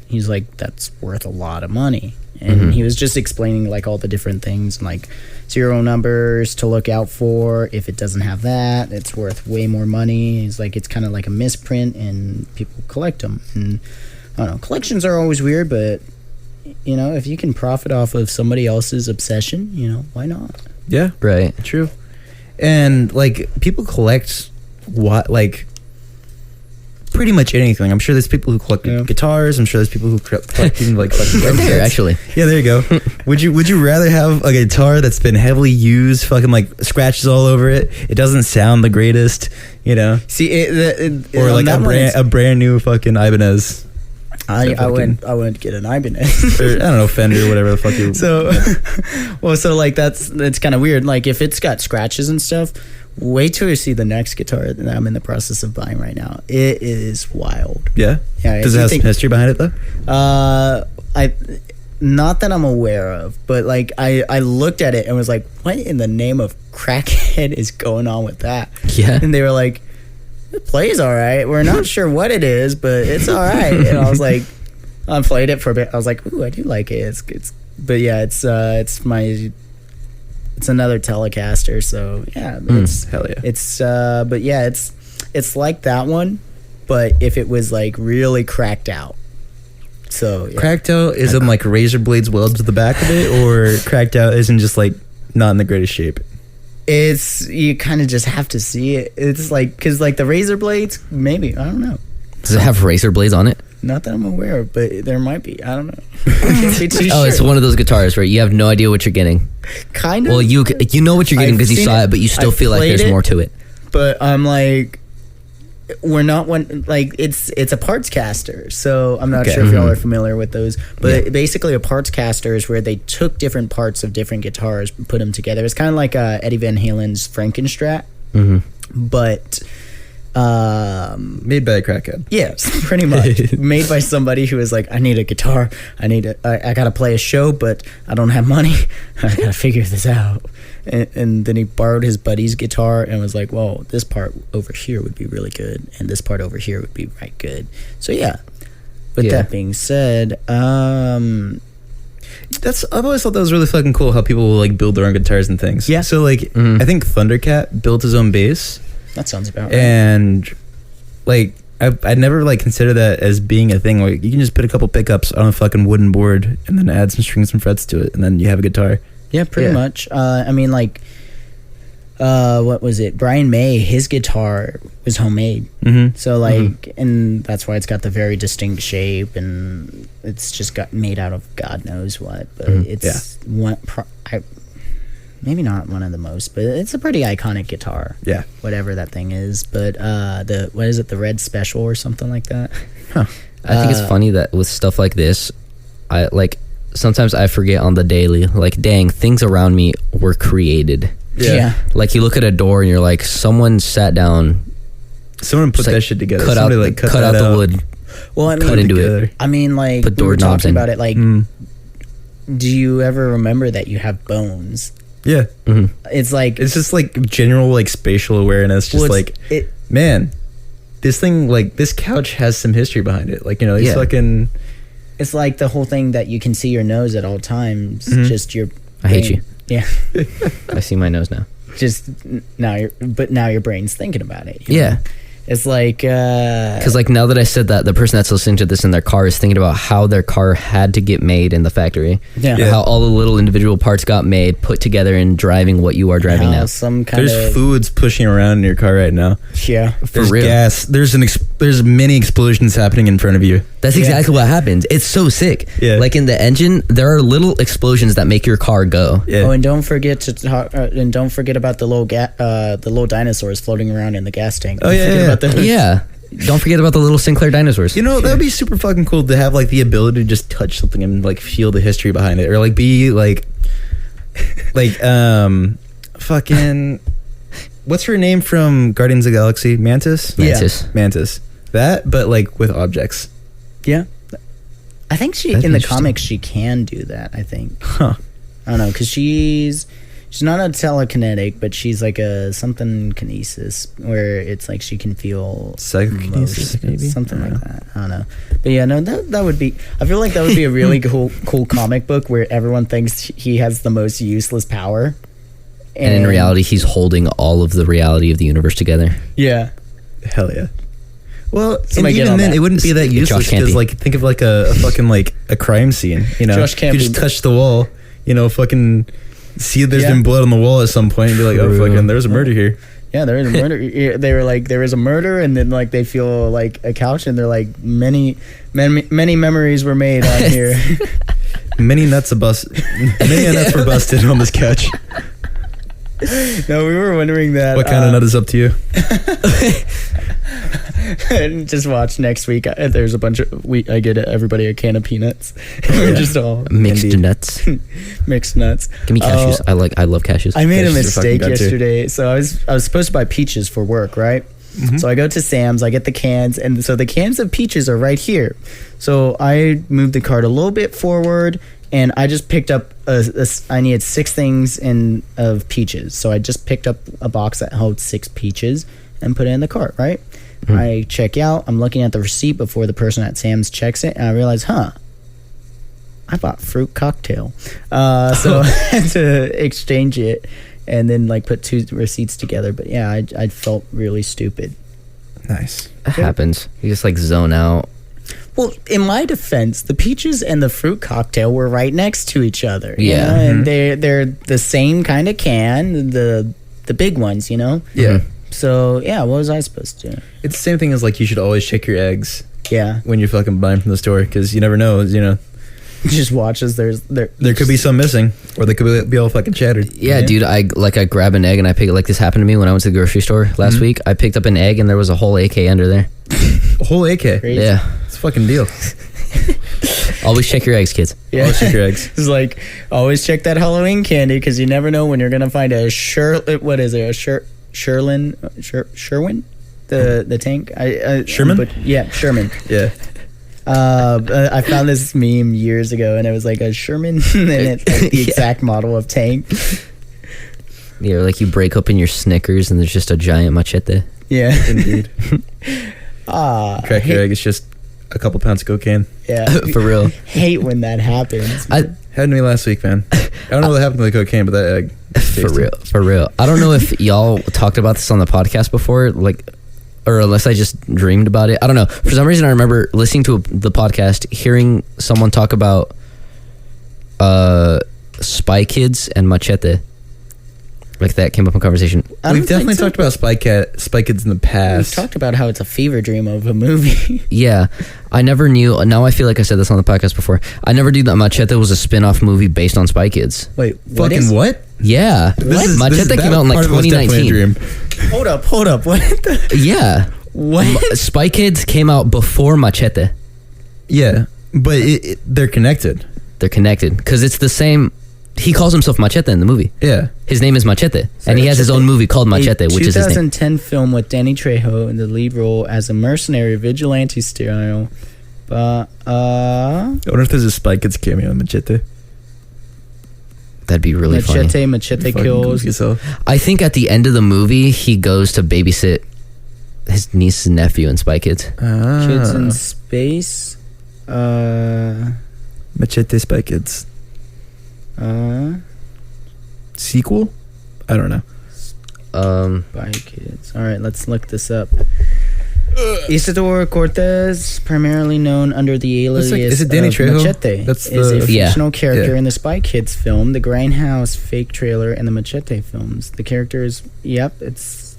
he's like, that's worth a lot of money. And he was just explaining like all the different things and like serial numbers to look out for. If it doesn't have that, it's worth way more money. He's like, it's kind of like a misprint and people collect them. And I don't know, collections are always weird, but you know, if you can profit off of somebody else's obsession, you know, why not? Yeah, Right. true. And like people collect what like pretty much anything. I'm sure there's people who collect guitars. I'm sure there's people who collect even like fucking drum There, sets. actually. Yeah, there you go. Would you rather have a guitar that's been heavily used, fucking like scratches all over it? It doesn't sound the greatest, you know, See, or on like that one, it's- a brand new fucking Ibanez, I wouldn't get an Ibanez. or I don't know, Fender, whatever the fuck you. So, well, so like that's kind of weird. Like if it's got scratches and stuff, wait till you see the next guitar that I'm in the process of buying right now. It is wild. Yeah. Yeah. Does if it you have think- some history behind it though? I not that I'm aware of, but like I looked at it and was like, what in the name of crackhead is going on with that? Yeah. And they were like, it plays all right. We're not sure what it is, but it's all right. And I was like, I played it for a bit. I was like, ooh, I do like it. It's but yeah, it's another Telecaster. So yeah, it's Hell yeah. it's but yeah, it's like that one, but if it was like really cracked out. So yeah. Cracked out is it like razor blades welded to the back of it, or cracked out isn't just like not in the greatest shape? It's you kind of just have to see it. It's like because like the razor blades, maybe I don't know. Does it have razor blades on it? Not that I'm aware of, but there might be. I don't know. Can't be too Oh, sure. it's one of those guitars where you have no idea what you're getting. Kind of. Well, you know what you're getting I've because you seen saw it. it, but you still I've feel like played there's it. more to it. But I'm like, we're not one like it's a parts caster. So I'm not Okay. sure if y'all are familiar with those, but basically a parts caster is where they took different parts of different guitars, put them together. It's kind of like Eddie Van Halen's Frankenstrat, but Made by a crackhead. yes, pretty much made by somebody who was like, I need a guitar, I gotta play a show, but I don't have money. I gotta figure this out. And then he borrowed his buddy's guitar and was like, well, this part over here would be really good, and this part over here would be right good. So yeah. With Yeah. that being said, I've always thought that was really fucking cool how people will like build their own guitars and things. Yeah. So like I think Thundercat built his own bass, that sounds about right. and like I'd never like consider that as being a thing. Like you can just put a couple pickups on a fucking wooden board and then add some strings and frets to it, and then you have a guitar. Yeah, pretty Yeah. much. I mean, like, what was it? Brian May, his guitar was homemade. Mm-hmm. So, like, and that's why it's got the very distinct shape, and it's just got made out of God knows what. But it's maybe not one of the most, but it's a pretty iconic guitar. Yeah. Whatever that thing is. But what is it? The Red Special or something like that? I think it's funny that with stuff like this, I like sometimes I forget on the daily, like, dang, things around me were created. Yeah. Like, you look at a door and you're like, someone sat down, Someone put just, that like, shit together. cut out, Somebody, like, cut that out the wood, Well, I mean, cut into together. it. I mean, like, Put we were doorknobs talking in. about it, like, do you ever remember that you have bones? Yeah. It's like It's just like general like spatial awareness. Just well, like, it. man, this thing, like this couch has some history behind it. Like, you know, it's Yeah. fucking. It's like the whole thing that you can see your nose at all times. Just your. I hate brain- you. Yeah. I see my nose now. Just now, now your brain's thinking about it. you Yeah. know? It's like. Because, like, now that I said that, the person that's listening to this in their car is thinking about how their car had to get made in the factory. Yeah. Or how all the little individual parts got made, put together, and driving what you are driving how now. some kind There's of. foods pushing around in your car right now. Yeah. There's real. gas. There's there's many explosions happening in front of you. That's exactly what happens. It's so sick. Yeah. Like, in the engine, there are little explosions that make your car go. Yeah. Oh, and don't forget to talk. And don't forget about the little dinosaurs floating around in the gas tank. Oh, Don't yeah, forget yeah. about those. Yeah. Don't forget about the little Sinclair dinosaurs. You know, that would be super fucking cool to have like the ability to just touch something and like feel the history behind it, or like be like fucking what's her name from Guardians of the Galaxy? Mantis? Mantis. Mantis. That, but like with objects. Yeah. I think That's in the interesting. comics she can do that. I think. Huh. I don't know, because she's not a telekinetic, but she's like a something kinesis, where it's like she can feel Psychokinesis, emotions, maybe? something I like don't that. I don't know, but yeah, no, that would be. I feel like that would be a really cool comic book where everyone thinks he has the most useless power, And in reality, he's holding all of the reality of the universe together. yeah, Hell yeah. Well, and Somebody get even on then, that. it wouldn't be that Josh useless because, Campy. like, think of like a fucking like a crime scene. You know, Josh you Campy. just touch the wall. You know, fucking see there's Yeah. been blood on the wall at some point, and be like, oh, True. fucking, there's a murder here. yeah, there is a murder. Yeah, they were like, there is a murder, and then like they feel like a couch, and they're like many memories were made on here. Many nuts were busted on this couch. No, we were wondering that. What kind of nut is up to you? And just watch next week. There's a bunch of I get everybody a can of peanuts. We're just all Mixed Indeed. nuts. mixed nuts. Give me cashews. I love cashews. I made a Cashews are mistake fucking good, too. yesterday. So I was supposed to buy peaches for work, right? So I go to Sam's, I get the cans, and so the cans of peaches are right here. So I moved the cart a little bit forward, and I just picked up I needed 6 things of peaches. So I just picked up a box that held 6 peaches and put it in the cart, right? I check out, I'm looking at the receipt before the person at Sam's checks it, and I realize, I bought fruit cocktail. So I had to exchange it and then like put 2 receipts together. But yeah, I felt really stupid. Nice. It happens. You just like zone out. Well, in my defense, the peaches and the fruit cocktail were right next to each other. you Yeah. know, and they're the same kind of can, the big ones, you know. Yeah. So yeah, what was I supposed to do? It's the same thing as like you should always check your eggs Yeah. when you're fucking buying from the store because you never know. You know, Just watch as there could be some missing, or they could be all fucking shattered. Yeah, dude, I grab an egg and I pick it. Like this happened to me when I went to the grocery store last week. I picked up an egg and there was a whole AK under there. A whole AK. Crazy. Yeah. It's a fucking deal. Always check your eggs, kids. Yeah. Always check your eggs. It's like always check that Halloween candy because you never know when you're gonna find a Sherwin, the tank. Sherman? But yeah, Sherman. Yeah. I found this meme years ago, and it was like a Sherman, and it's like the Yeah. exact model of tank. Yeah, like you break open your Snickers and there's just a giant machete. Yeah. Indeed. Crack your egg. It's just a couple pounds of cocaine. Yeah. For real. Hate when that happens. I Happened to me last week, man. I don't know what happened to the cocaine, but that egg. for real. I don't know if y'all talked about this on the podcast before, like, or unless I just dreamed about it. I don't know. For some reason, I remember listening to the podcast, hearing someone talk about Spy Kids and Machete. Like that came up in conversation. I don't We've definitely think so. talked about Spy Kids in the We've past. talked about how it's a fever dream of a movie. Yeah, I never knew. Now I feel like I said this on the podcast before. I never knew that Machete was a spin-off movie based on Spy Kids. Wait, Fucking what? Yeah, Machete came out in like part was definitely a 2019. dream. Hold up. What the? Yeah, What? Spy Kids came out before Machete. Yeah, but they're connected. They're connected because it's the same. He calls himself Machete in the movie. Yeah. His name is Machete, and he has his own movie called Machete, A which is his name. 2010 film with Danny Trejo in the lead role as a mercenary vigilante style. I wonder if there's a Spy Kids cameo in Machete. That'd be really funny. Machete Fucking kills. goof yourself. I think at the end of the movie, he goes to babysit his niece's nephew in Spy Kids. Kids in Space. Machete Spy Kids. Sequel? I don't know. Spy Kids. All right, let's look this up. Isidore Cortez, primarily known under the alias is it Danny of Trejo? Machete, That's is a the- Yeah. fictional character Yeah. in the Spy Kids film, the Grindhouse fake trailer, and the Machete films. The character is, it's...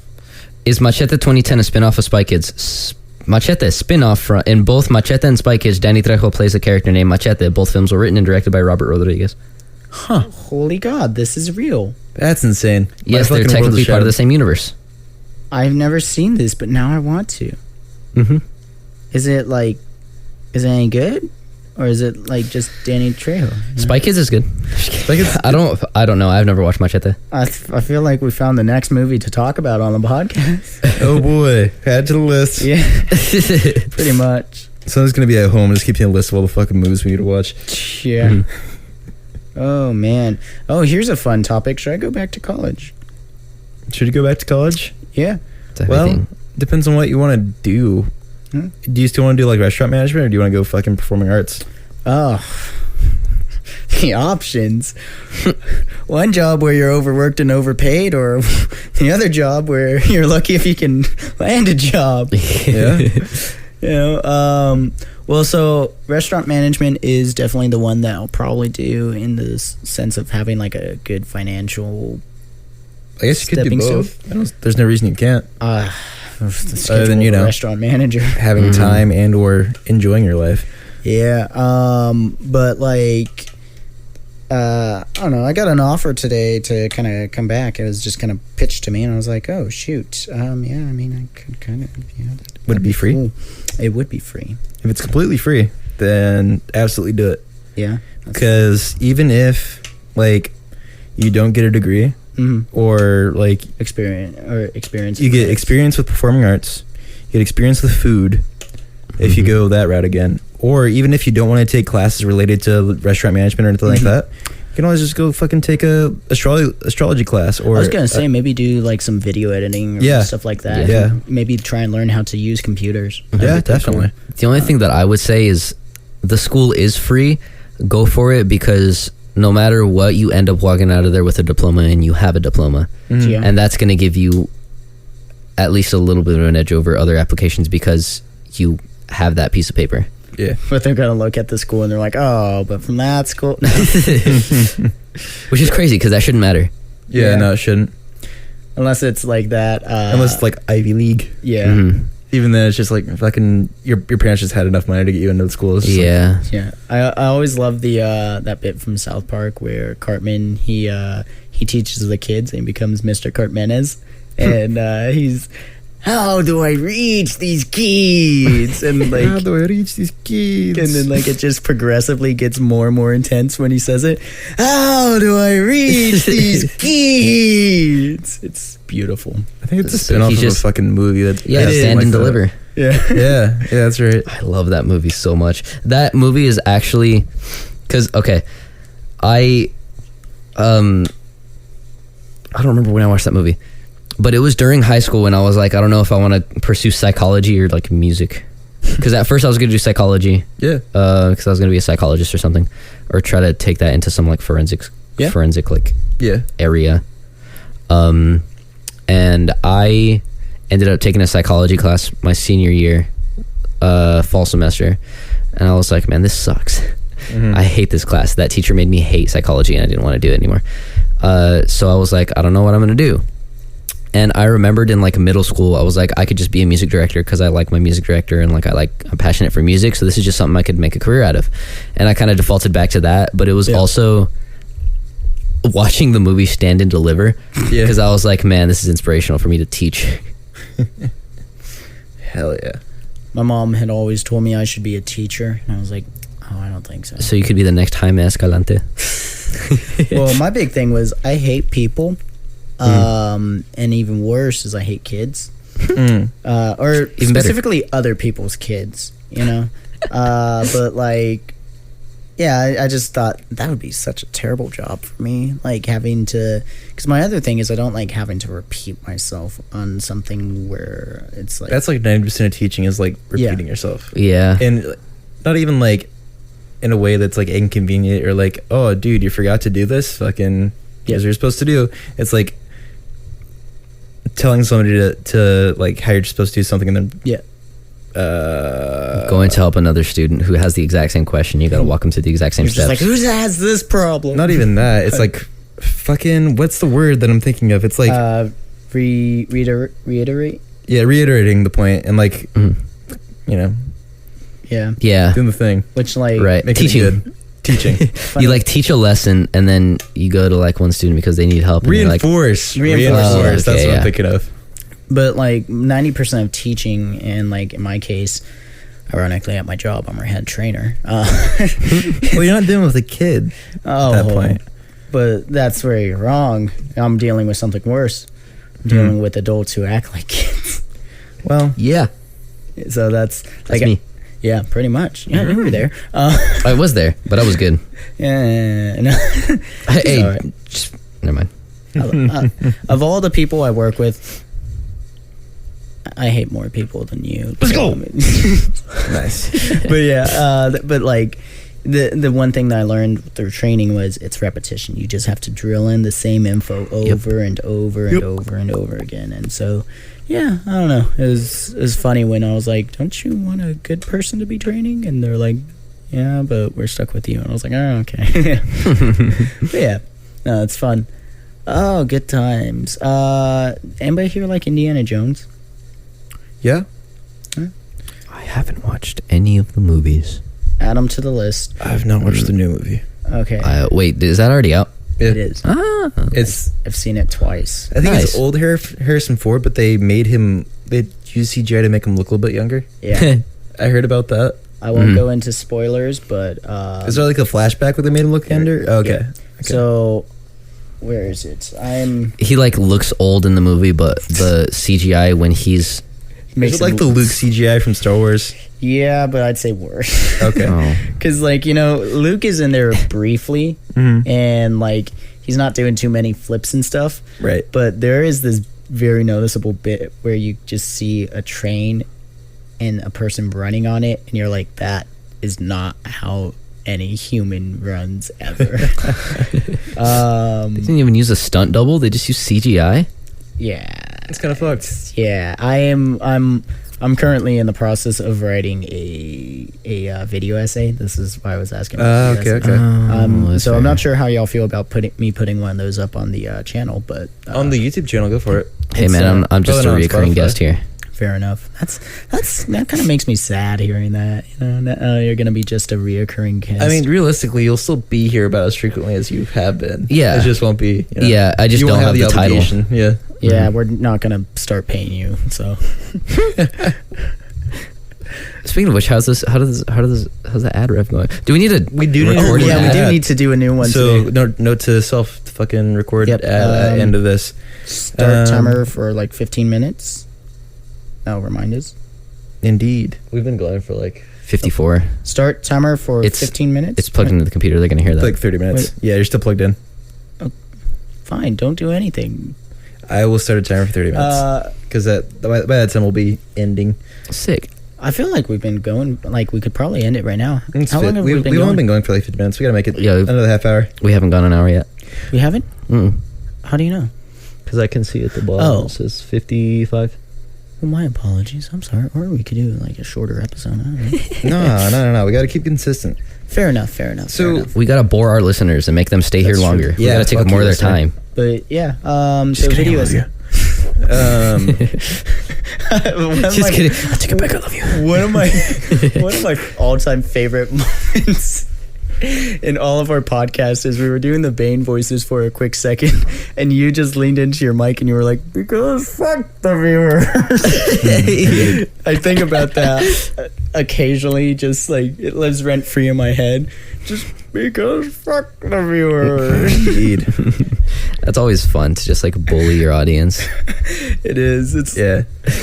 Is Machete 2010 a spin-off of Spy Kids? Machete, spin-off from... In both Machete and Spy Kids, Danny Trejo plays a character named Machete. Both films were written and directed by Robert Rodriguez. Holy God, this is real. That's insane. Yes, My they're fucking world technically is part of the shattered. same universe. I've never seen this, but now I want to. Mm-hmm. Is it any good? Or is it like just Danny Trejo? Spy Kids is good. Spy Kids- I don't know. I've never watched Machete. I feel like we found the next movie to talk about on the podcast. Oh boy. Add to the list. Yeah, pretty much. Someone's gonna be at home and just keeping a list of all the fucking movies we need to watch. Yeah. Mhm. Oh man. Oh, here's a fun topic. Should I go back to college? Should you go back to college? Yeah. It's Well, everything. depends on what you want to do. Hmm? Do you still want to do like restaurant management, or do you want to go fucking performing arts? Oh. The options. One job where you're overworked and overpaid, or the other job where you're lucky if you can land a job. Yeah. You know, well, so restaurant management is definitely the one that I'll probably do in the sense of having like a good financial. I guess you could do Stepping stone? both. There's no reason you can't. The schedule than, you of a know, restaurant manager. Having time and or enjoying your life. Yeah, but like, I don't know. I got an offer today to kind of come back. It was just kind of pitched to me, and I was like, "Oh shoot, yeah. I mean, I could kind of, Would it be free? cool. It would be free. If it's completely free, then absolutely do it. Yeah. Because even if like you don't get a degree, or like Experience. you get experience with performing arts, you get experience with food, if you go that route again, or even if you don't want to take classes related to restaurant management or anything like that, you can always just go fucking take a astrology class. Or I was gonna say maybe do like some video editing or Yeah. stuff like that. Yeah. Maybe try and learn how to use computers. yeah, definitely. The only thing that I would say is the school is free. Go for it because no matter what, you end up walking out of there with a diploma and you have a diploma. Yeah. And that's going to give you at least a little bit of an edge over other applications because you have that piece of paper. Yeah. But they're gonna look at the school and they're like, "Oh, but from that school." Which is crazy because that shouldn't matter. Yeah, Yeah. no, it shouldn't. Unless it's like that. Unless it's like Ivy League. Yeah. Mhm. even then, it's just like fucking your parents just had enough money to get you into the school. It's just like, Yeah. Yeah, I always love the that bit from South Park where Cartman he teaches the kids and he becomes Mr. Cartmanez, and he's, how do I reach these kids? And how like, do I reach these kids? and then like it just progressively gets more and more intense when he says it. How do I reach these kids? It's beautiful. I think it's a So spinoff he's of a just- fucking movie. That Yeah, that's Stand like and that. Deliver. Yeah. Yeah, that's right. I love that movie so much. That movie is actually, because okay, I don't remember when I watched that movie, but it was during high school when I was like, I don't know if I want to pursue psychology or like music, because at first I was gonna do psychology, Yeah. because I was gonna be a psychologist or something, or try to take that into some like forensic like Yeah. area. And I ended up taking a psychology class my senior year, fall semester, and I was like, man, this sucks. I hate this class. That teacher made me hate psychology, and I didn't want to do it anymore. So I was like, I don't know what I'm gonna do. And I remembered in like middle school, I was like, I could just be a music director because I like my music director and like I'm passionate for music, so this is just something I could make a career out of. And I kind of defaulted back to that, but it was also watching the movie Stand and Deliver, Yeah. because I was like, man, this is inspirational for me to teach. Hell yeah. My mom had always told me I should be a teacher, and I was like, oh, I don't think so. So you could be the next Jaime Escalante. Well, my big thing was I hate people, and even worse is I hate kids, or Even better. specifically other people's kids. You know, but like, yeah, I just thought that would be such a terrible job for me, like having to. Because my other thing is I don't like having to repeat myself on something where it's like That's like 90% of teaching is like repeating yourself. Yeah. And not even like in a way that's like inconvenient or like, oh, dude, you forgot to do this. Fucking, here's what you're supposed to do. It's like telling somebody to like how you're supposed to do something and then Going to help another student who has the exact same question. You got to walk them through the exact same it's just steps. like, who has this problem? not even that. It's like fucking, what's the word that I'm thinking of? It's like Reiterate. yeah, reiterating the point and like you know, Yeah, yeah. doing the thing, which like Right. making Teaching. it good. Teaching. You like teach a lesson and then you go to like one student because they need help. And you're like, Reinforce. Reinforce. Oh, That's okay, what yeah. I'm thinking of. But like 90% of teaching, and like in my case, ironically at my job, I'm a head trainer. Well, you're not dealing with a kid Oh, at that point. but that's where you're wrong. I'm dealing with something worse. I'm dealing with adults who act like kids. Well, yeah, So that's that's me. Yeah, pretty much. Yeah, you were there. I was there, but I was good. Yeah. No. Hey, Alright. just, never mind. Of all the people I work with, I hate more people than you. Let's go. nice. But yeah, but like the one thing that I learned through training was it's repetition. You just have to drill in the same info over and over and over and over again. And so, yeah, I don't know. It was funny when I was like, "Don't you want a good person to be training?" And they're like, "Yeah, but we're stuck with you." And I was like, "Oh, okay." But yeah, no, it's fun. Oh, good times. Anybody here like Indiana Jones? Yeah. I haven't watched any of the movies. Add them to the list. I've not watched the new movie. Okay, Wait, is that already out? it is. Ah, It's I've seen it twice. I think Nice. it's old Harrison Ford, but they used CGI to make him look a little bit younger. Yeah. I heard about that. I won't go into spoilers, but Is there like a flashback where they made him look younger? Okay. so where is it? he like looks old in the movie, but the CGI when he's Is it like the Luke CGI from Star Wars? Yeah, but I'd say worse. Okay. Because like, you know, Luke is in there briefly, and like he's not doing too many flips and stuff. Right. But there is this very noticeable bit where you just see a train and a person running on it, and you're like, that is not how any human runs ever. they didn't even use a stunt double. They just use CGI. Yeah. It's kind of fucked. Yeah, I'm currently in the process of writing a video essay. This is why I was asking. about video Okay. essay. That's So I'm fair. not sure how y'all feel about putting one of those up on the channel, but On the YouTube channel, go for it. Hey It's, man, I'm just probably a not on recurring Spotify. guest here. Fair enough. That kind of makes me sad hearing that. You're gonna be just a reoccurring guest. I mean, realistically, you'll still be here about as frequently as you have been. Yeah. It just won't be. Yeah, I just you don't won't have the title. obligation. Yeah. yeah, we're not gonna start paying you. So Speaking of which, how's the ad rev going? Do we need to? We do need to record record an yeah, we ad? do need to do a new one. So today. note to self fucking record Yep, at end of this. Start timer for like 15 minutes. That'll remind us. Indeed. We've been going for like 54. Start timer for It's- 15 minutes. It's plugged into the computer. They're gonna hear that. 30 minutes. Yeah, you're still plugged in. Fine. Don't do anything. I will start a timer for 30 minutes because by that time we'll be ending. Sick. I feel like we've been going. Like we could probably end it right now. It's How long have we we've been only going? been going for like 50 minutes. We gotta make it Yeah, another half hour. We haven't gone an hour yet. We haven't. Mm. How do you know? Because I can see at the bottom Oh. it says 55. Well, my apologies. I'm sorry. Or we could do like a shorter episode. I don't know. No. We gotta keep consistent. Fair enough. Fair enough. So- fair enough. We gotta bore our listeners and make them stay here That's true. longer. We Yeah, gotta take up fuck more of you, their listener. time. But yeah. Just So kidding, video I is. love Just kidding. I'll take it back. I love you. One of my all-time favorite moments in all of our podcasts is we were doing the Bane voices for a quick second, and you just leaned into your mic and you were like, "Because fuck the viewers." I think about that occasionally, just like it lives rent free in my head. Just because fuck the viewers. Indeed. That's always fun to just like bully your audience. It is. It's Yeah.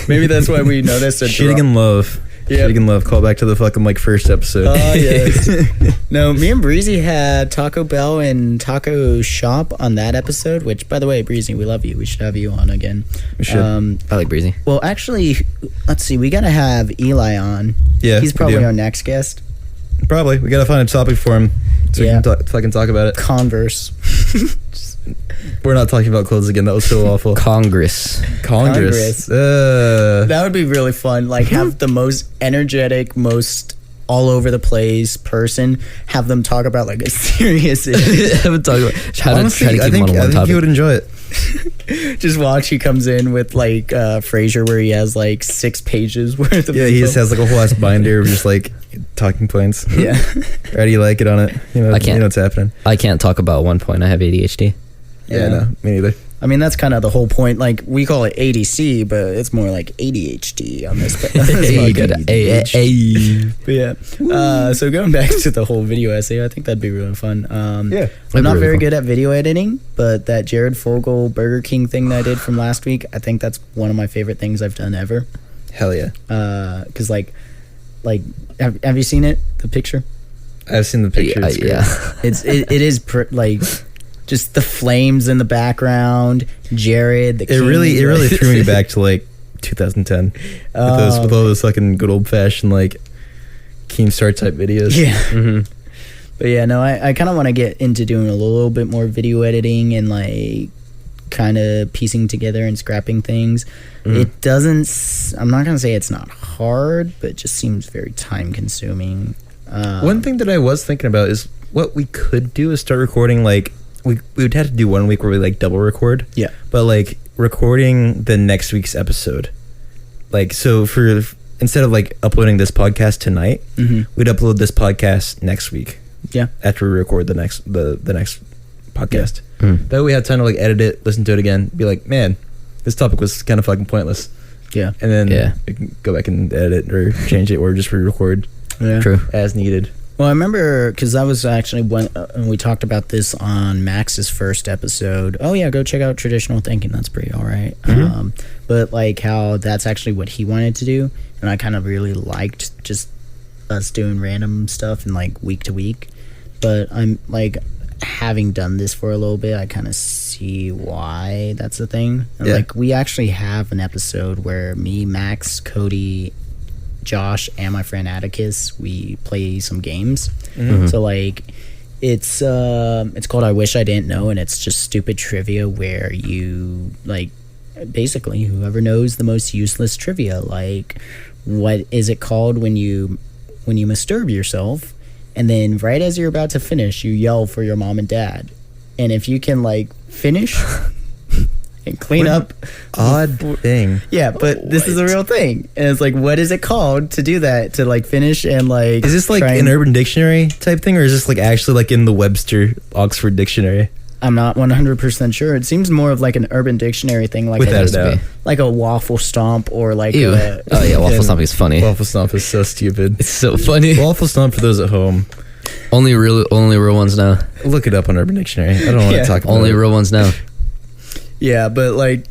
maybe that's why we noticed a Shitting drop. in love. Yep. Shitting in love. Call back to the fucking like first episode. Oh, yes. No, me and Breezy had Taco Bell and Taco Shop on that episode, which, by the way, Breezy, we love you. We should have you on again. We should. I like Breezy. Well, actually, let's see. We got to have Eli on. Yeah, He's we probably do. our next guest. Probably. We gotta find a topic for him so Yeah. we can fucking talk about it. Converse. We're not talking about clothes again. That was so awful. Congress. Congress. That would be really fun. Like, have the most energetic, most all over the place person, have them talk about like a serious issue. Haven't talked about try to Honestly, keep I them think on one you topic. would enjoy it. Just watch. He comes in with like Frasier, where he has like 6 pages worth of. Yeah, he info. just has like a whole ass binder of just like talking points. Yeah. How do you like it on it? You know, I can't. You know what's happening. I can't talk about one point. I have ADHD. Yeah, no, me neither. I mean, that's kind of the whole point. Like, we call it ADC, but it's more like ADHD on this. You gotta- But yeah. So going back to the whole video essay, I think that'd be really fun. Yeah. I'm not really very fun. good at video editing, but that Jared Fogle Burger King thing that I did from last week, I think that's one of my favorite things I've done ever. Hell yeah. Because like, have you seen it? The picture? I've seen the picture. It's great. Yeah. It is like just the flames in the background. Jared, the It really king, threw me back to like 2010 with all those fucking good old fashioned like Keemstar type videos. Yeah. Mm-hmm. But yeah, no, I kind of want to get into doing a little bit more video editing and like kind of piecing together and scrapping things. It doesn't, I'm not going to say it's not hard, but it just seems very time consuming. One thing that I was thinking about is what we could do is start recording like we would have to do 1 week where we like double record. Yeah. But like recording the next week's episode. Like so for instead of like uploading this podcast tonight, we'd upload this podcast next week. Yeah. After we record the next podcast. Mm. That way we have time to like edit it, listen to it again, be like, man, this topic was kind of fucking pointless. Yeah. And then Yeah. we can go back and edit it or change it or just re-record Yeah. True. as needed. Well, I remember because that was actually when we talked about this on Max's first episode. Oh yeah, go check out Traditional Thinking. That's pretty all right. But like how that's actually what he wanted to do, and I kind of really liked just us doing random stuff and like week to week. But I'm like having done this for a little bit, I kind of see why that's the thing. And Yeah. like we actually have an episode where me, Max, Cody, Josh, and my friend Atticus, we play some games. So like it's called I Wish I Didn't Know, and it's just stupid trivia where you like basically whoever knows the most useless trivia, like what is it called when you masturb yourself and then right as you're about to finish you yell for your mom and dad, and if you can like finish and clean up. Odd thing. Yeah, but this is a real thing. And it's like, what is it called to do that? To like finish and like. Is this like try an and- Urban Dictionary type thing, or is this like actually like in the Webster Oxford Dictionary? I'm not 100% sure. It seems more of like an Urban Dictionary thing, like Without has a to doubt. be. like a waffle stomp or like Ew. a, Oh yeah, waffle stomping is funny. Waffle Stomp is so stupid. It's so funny. Waffle Stomp, for those at home, Only real ones now. look it up on Urban Dictionary. I don't want Yeah. to talk about Only it. real ones now. Yeah, but like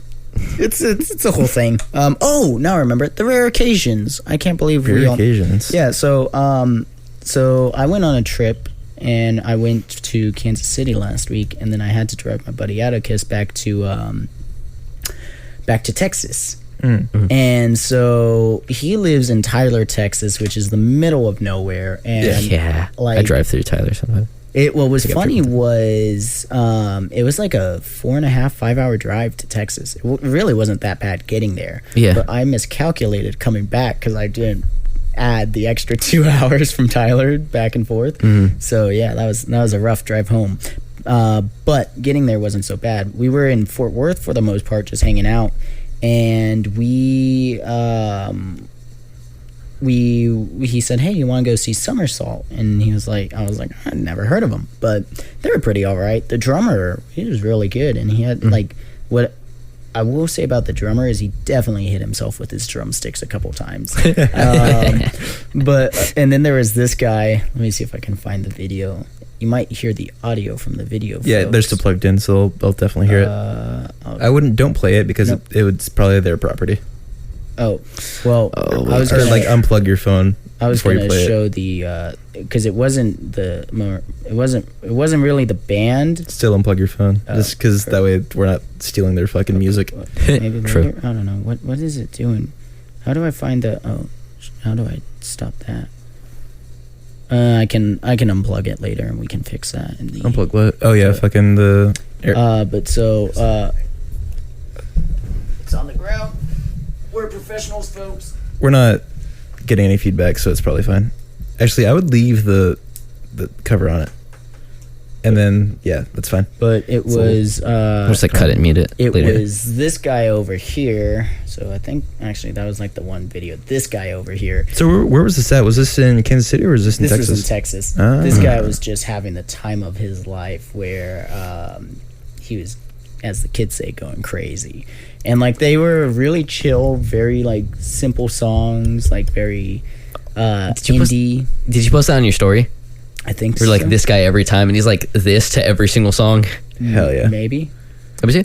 it's a whole thing. Oh, now I remember it. The rare occasions. I can't believe we Rare all. occasions. Yeah, so I went on a trip and I went to Kansas City last week, and then I had to drive my buddy Atticus back to Texas. And so he lives in Tyler, Texas, which is the middle of nowhere. And Yeah. like I drive through Tyler sometimes. what was funny was it was like a 4.5-5 hour drive to Texas. It really wasn't that bad getting there. Yeah. But I miscalculated coming back because I didn't add the extra 2 hours from Tyler back and forth. So yeah, that was a rough drive home. But getting there wasn't so bad. We were in Fort Worth for the most part, just hanging out, and he said, "Hey, you want to go see Somersault?" And I was like, "I'd never heard of them, but they were pretty all right." The drummer, he was really good, and he had like what I will say about the drummer is he definitely hit himself with his drumsticks a couple times. But and then there was this guy. Let me see if I can find the video. You might hear the audio from the video. Yeah, they're folks. still plugged in, so I'll definitely hear it. Don't play it because Nope. it's probably their property. Oh, well, I was Or gonna like unplug your phone I was before you gonna play show it. the because it wasn't really the band. Still unplug your phone, just because that way we're not stealing their fucking music. Maybe True. later. I don't know what is it doing. How do I find the? Oh, how do I stop that? I can unplug it later and we can fix that. In the, Unplug what? Oh yeah, fucking the. But so it's on the ground. We're professionals, folks. We're not getting any feedback, so it's probably fine. Actually, I would leave the cover on it, and then yeah, that's fine. But it was Just like cut it and mute it. it later. was this guy over here. So I think actually that was like the one video. This guy over here. So where was this at? Was this in Kansas City or was this in This Texas? was in Texas. Ah. This guy was just having the time of his life where he was, as the kids say, going crazy. And like they were really chill, very like simple songs, like very Did you post- indie. Did you post that on your story? I think Or like so. this guy every time, and he's like this to every single song. Hell yeah. Maybe. Let me see.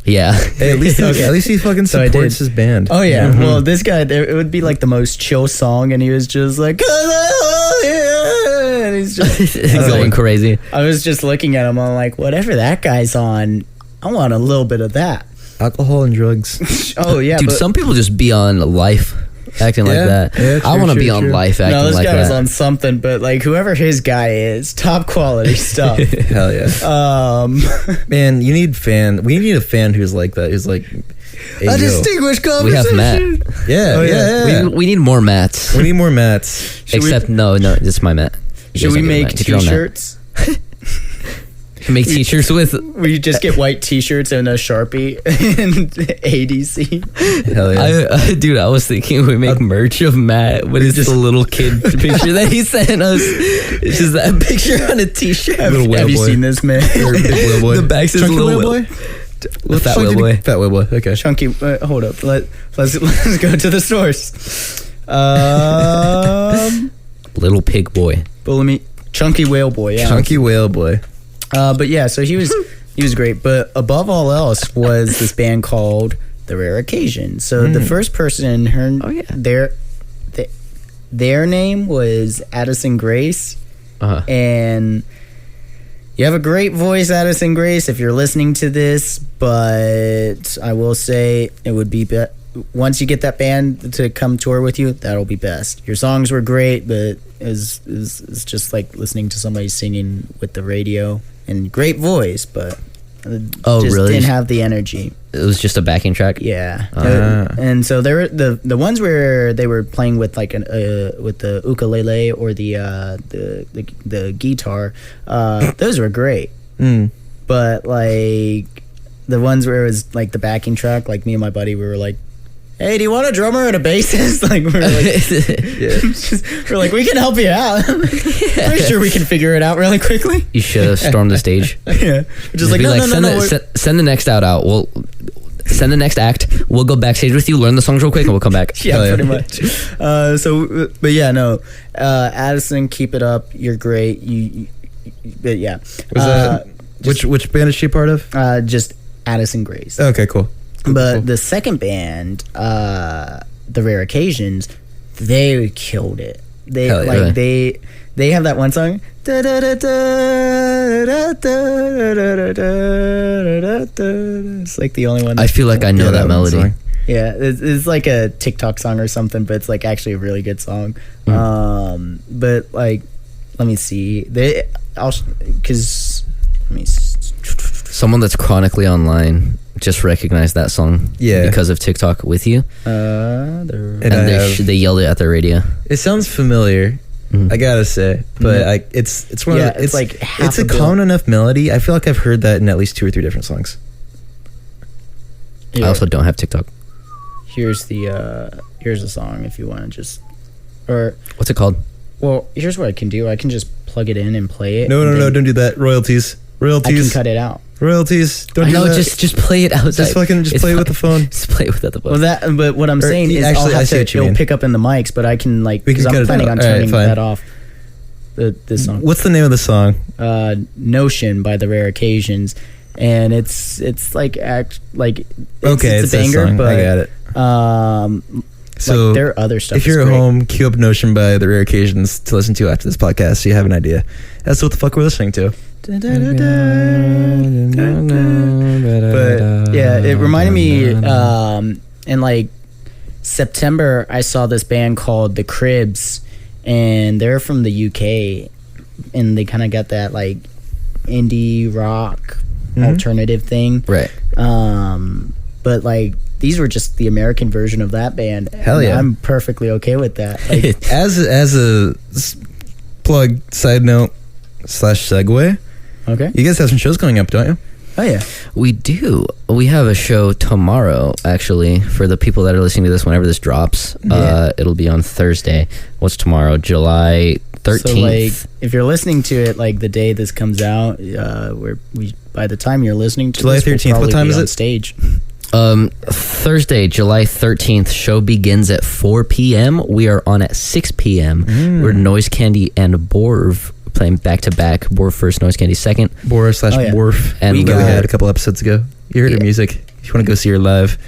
Yeah. Hey, at least at least he fucking So I supports did. his band. Oh yeah. Well, this guy, it would be like the most chill song, and he was just like, and he's just Going crazy. I was just looking at him. I'm like, whatever that guy's on, I want a little bit of that. Alcohol and drugs. Oh yeah, Dude, but some people just be on life acting like Yeah, that. yeah, I true, want to true, be on true. life acting no, this like guy was that. on something. But like, whoever his guy is, top quality stuff. Hell yeah. Man, we need a fan who's like that. Who's like, hey, yo. distinguished We have Matt. Yeah, Oh, yeah. yeah. We need more Mats. We need more Mats. Except no, it's my Matt. You Should guys we don't get make Matt. If you're on that. T-shirts? Make t-shirts with. We just get white T-shirts and a Sharpie and ADC. Hell yeah. Dude, I was thinking we make merch of Matt. What is just a little kid picture that he sent us? It's just that picture on a t-shirt. Little whale Have you boy. seen this, man? Or big whale boy. The back says Chunky little whale whale. boy. Fat whale boy. Fat whale boy. Okay. Chunky, hold up. Let's go to the source. Little pig boy. Chunky whale boy. Yeah. Chunky whale boy. But yeah, so he was great. But above all else was this band called The Rare Occasion. So the first person, their name was Addison Grace, Uh-huh. and you have a great voice, Addison Grace, if you're listening to this. But I will say it would be once you get that band to come tour with you, that'll be best. Your songs were great, but it's just like listening to somebody singing with the radio. And great voice, but just really? didn't have the energy. It was just a backing track. Yeah, Ah. and so there were the ones where they were playing with like with the ukulele or the guitar. Those were great, Mm. but like the ones where it was like the backing track, like me and my buddy, we were like, hey, do you want a drummer and a bassist? Like, we were like, we're like, we can help you out. Pretty sure we can figure it out really quickly. You should have stormed the stage. Yeah. We're just like, Be no, no, send, no, send the next out. We'll send the next act. We'll go backstage with you, learn the songs real quick, and we'll come back. Yeah, pretty much. But yeah, no. Addison, keep it up. You're great. But yeah. Was that which band is she part of? Just Addison Grace. Okay, cool. But Cool. the second band, The Rare Occasions, they killed it. They Hell yeah. like they have that one song. It's like the only one. I feel like I know Yeah, that one melody. song. Yeah, it's like a TikTok song or something, but it's like actually a really good song. But like, let me see. Someone that's chronically online just recognized that song Yeah. because of TikTok with you, And and I they, have- they yelled it at the radio. It sounds familiar, I gotta say, but it's one Yeah, of the, it's like half it's a a bill. common enough melody. I feel like I've heard that in at least 2 or 3 different songs. I also don't have TikTok. here's the song if you want to just or What's it called? well, here's what I can do. I can just plug it in and play it. No, and then don't do that. Royalties, I can cut it out. royalties. Don't I do know, that. just play it outside. Just fucking It's play it with fine. the phone. Just play it with the phone. Well, but what I'm saying is actually, I'll I have see to, what you it'll mean. pick up in the mics, but I can like We can because cut I'm it planning out. on All right, turning fine. that off. This song, What's the name of the song? Notion by The Rare Occasions, and it's like it's Okay, it's a that banger, song. but I got it. So like their other stuff. if is you're at great. home, cue up Notion by The Rare Occasions to listen to after this podcast, so you have an idea. That's what the fuck we're listening to. But yeah, it reminded me in like September I saw this band called The Cribs, and they're from the UK, and they kind of got that like indie rock alternative thing. Right. But like these were just the American version of that band. Hell and yeah. I'm perfectly okay with that. Like, As a plug, side note / segue, okay. you guys have some shows coming up, don't you? Oh yeah. We do. We have a show tomorrow, actually, for the people that are listening to this whenever this drops. Yeah. It'll be on Thursday. What's tomorrow? July 13th. So like, if you're listening to it like the day this comes out, by the time you're listening to July this, we'll 13th, what probably time be is on it? Stage. Thursday, July 13th, show begins at 4 p.m. We are on at 6 p.m. We're Noise Candy and Borv playing back to back. Borv first, Noise Candy second. Boris / Oh, yeah. Borf. And we we got- had a couple episodes ago. You heard her Yeah. music. If you want to go see her live,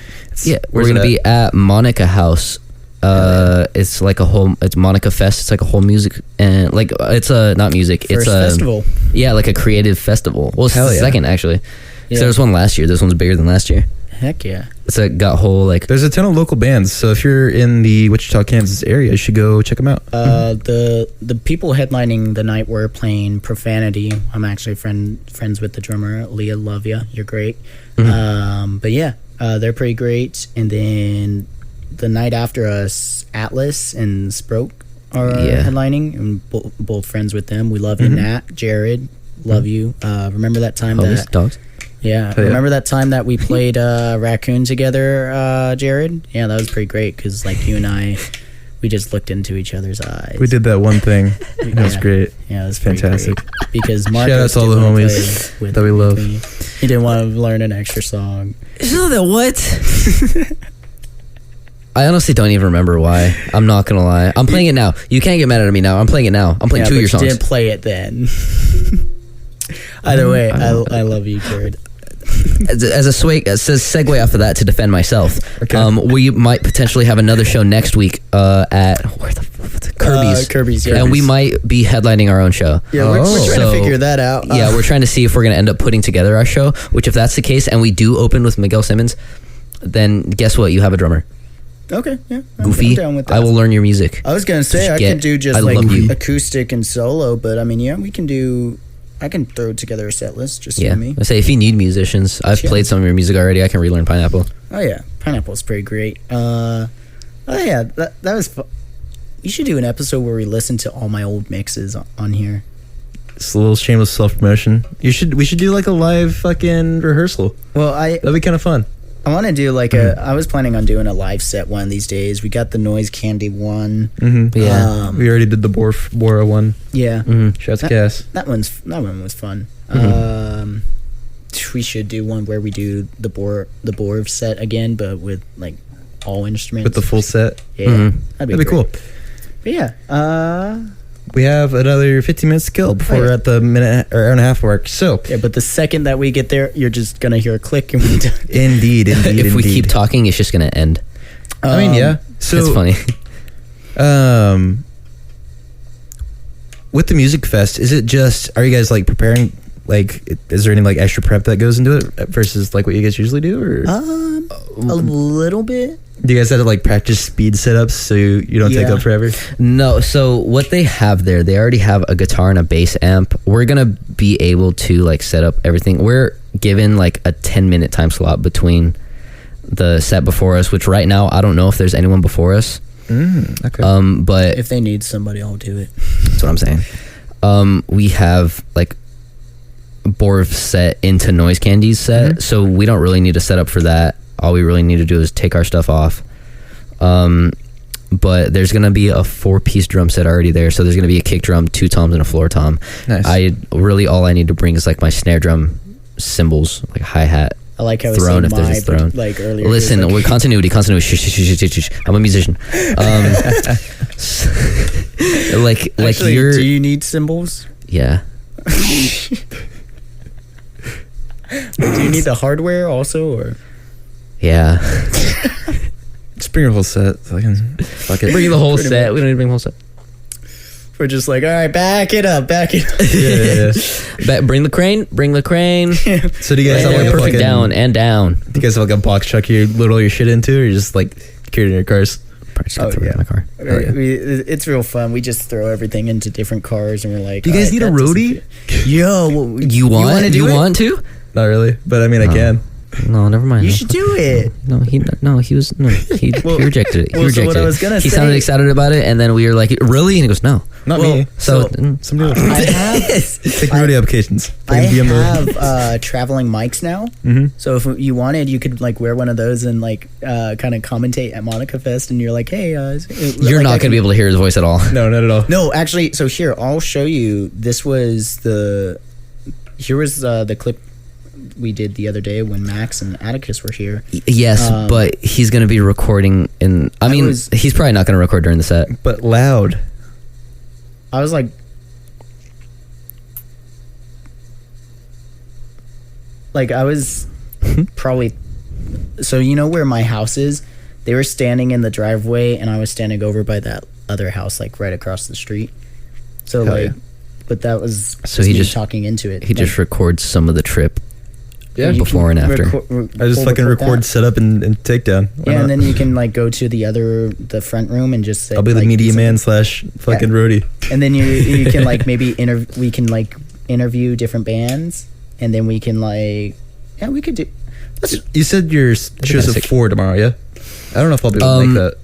Yeah, we're where's gonna it be at Monica House. It's like it's Monica Fest. It's like a whole music and like it's not music. First it's a festival. Yeah, like a creative festival. Well, it's Hell the yeah. second actually. Yeah. So there was one last year. This one's bigger than last year. Heck yeah. It's got whole like There's a ton of local bands, so if you're in the Wichita, Kansas area, you should go check them out. The people headlining the night were playing Profanity. I'm actually friends with the drummer Leah. Love ya. You're great. But yeah, they're pretty great. And then the night after us, Atlas and Sproke are Yeah. headlining, and both friends with them. We love you, Nat, Jared. Love you. Remember that time homies, that dogs. yeah, yeah. remember that time that we played Raccoon together, Jared? Yeah, that was pretty great because like you and I, we just looked into each other's eyes. We did that one thing. That was Yeah. great. Yeah, it was pretty Fantastic. great. Because Marcus Shout out to all didn't the wanna homies play with that we love. me. He didn't want to learn an extra song. What? I honestly don't even remember why. I'm not gonna lie. I'm playing it now. You can't get mad at me now. I'm playing it now. I'm playing Yeah, two of but your songs. you didn't play it then. Either way, I love you, Jared. As a segue off of that to defend myself, we might potentially have another show next week at where the Kirby's. Kirby's, yeah. And we might be headlining our own show. Yeah, we're trying So, to figure that out. Yeah, we're trying to see if we're going to end up putting together our show, which if that's the case and we do open with Miguel Simmons, then guess what? You have a drummer. Okay, yeah. I'm Goofy, down with that. I will learn your music. I was going to say, I Get- can do just I like love you. acoustic and solo, but I mean, yeah, I can throw together a set list just Yeah, for me. I say if you need musicians, I've Yeah. played some of your music already. I can relearn Pineapple. Oh yeah, Pineapple's pretty great. Oh yeah, that was. We should do an episode where we listen to all my old mixes on here. It's a little shameless self promotion. We should do like a live fucking rehearsal. Well, That'd be kind of fun. I want to do like I was planning on doing a live set one of these days. We got the Noise Candy one. Mm-hmm. Yeah. We already did the Bora one. Yeah. Shouts to Cass. That one was fun. We should do one where we do the Borv set again, but with like all instruments. With the full set. Yeah. That'd be cool. But yeah. We have another 15 minutes to kill before we're at the minute or hour and a half mark. So, Yeah, but the second that we get there, you're just gonna hear a click and we're done. indeed. If we keep talking, it's just gonna end. I mean, yeah. So It's funny. With the music fest, is it just? Are you guys like preparing? Like, is there any like extra prep that goes into it versus like what you guys usually do? Or A little bit. do you guys have to like practice speed setups so you don't take Yeah. up forever? No, so what they have there, they already have a guitar and a bass amp. We're gonna be able to like set up everything. We're given like a 10-minute time slot between the set before us, which right now I don't know if there's anyone before us. Okay. But If they need somebody, I'll do it. that's what I'm saying. We have like Borv set into Noise Candy's set, so we don't really need to set up for that. All we really need to do is take our stuff off. But there's gonna be a 4-piece drum set already there, so there's gonna be a kick drum, 2 toms, and a floor tom. Nice. All I need to bring is like my snare drum cymbals, like hi-hat, I like how throne it's if there's a throne. like earlier. Listen, like, with continuity. Shh, shh, shh, shh, shh. I'm a musician. Like actually, you're. do you need cymbals? Yeah. Do you need the hardware also, or Yeah. Just bring your whole set. Fuck it. Bring the whole Pretty set. much. We don't need to bring the whole set. we're just like, all right, back it up. Yeah. Bring the crane. Bring the crane. So do you guys have like a Perfect fucking, down and down. Do you guys have like a box truck you load all your shit into, or you just like carry it in your cars? Probably just throw it in my car. Oh, yeah. It's real fun. We just throw everything into different cars, and we're like, Do you guys need a roadie? Yo, You want? wanna do You it? want to? Not really, but I mean I can. No, never mind. You No. should do it. He rejected it. He Well, so rejected what I it. was gonna he say- sounded excited about it, and then we were like, "Really?" And he goes, "No." Not Well, me. So, Somebody I else. have Take rodeo applications. I Fucking BMO. have traveling mics now. So if you wanted, you could like wear one of those and like kind of commentate at Monica Fest, and you're like, hey, you're not going to be able to hear his voice at all. No, not at all. No, actually, so here I'll show you. Here was the clip we did the other day when Max and Atticus were here. Yes, but he's going to be recording in. I mean, was- he's probably not going to record during the set. But loud. I was like, I was probably. So you know where my house is? They were standing in the driveway, and I was standing over by that other house, like right across the street. So Hell like, yeah. but that was So me he just- talking into it. He just records some of the trip. Yeah. you before can and after. I just fucking record that. setup and takedown. Why Yeah, not? and then you can like go to the front room and just say, I'll be the like, media something. man / fucking roadie. And then you can like maybe we can like interview different bands, and then we can like we could do. You said your show's that's at sick. 4 tomorrow, yeah? I don't know if I'll be able to make that.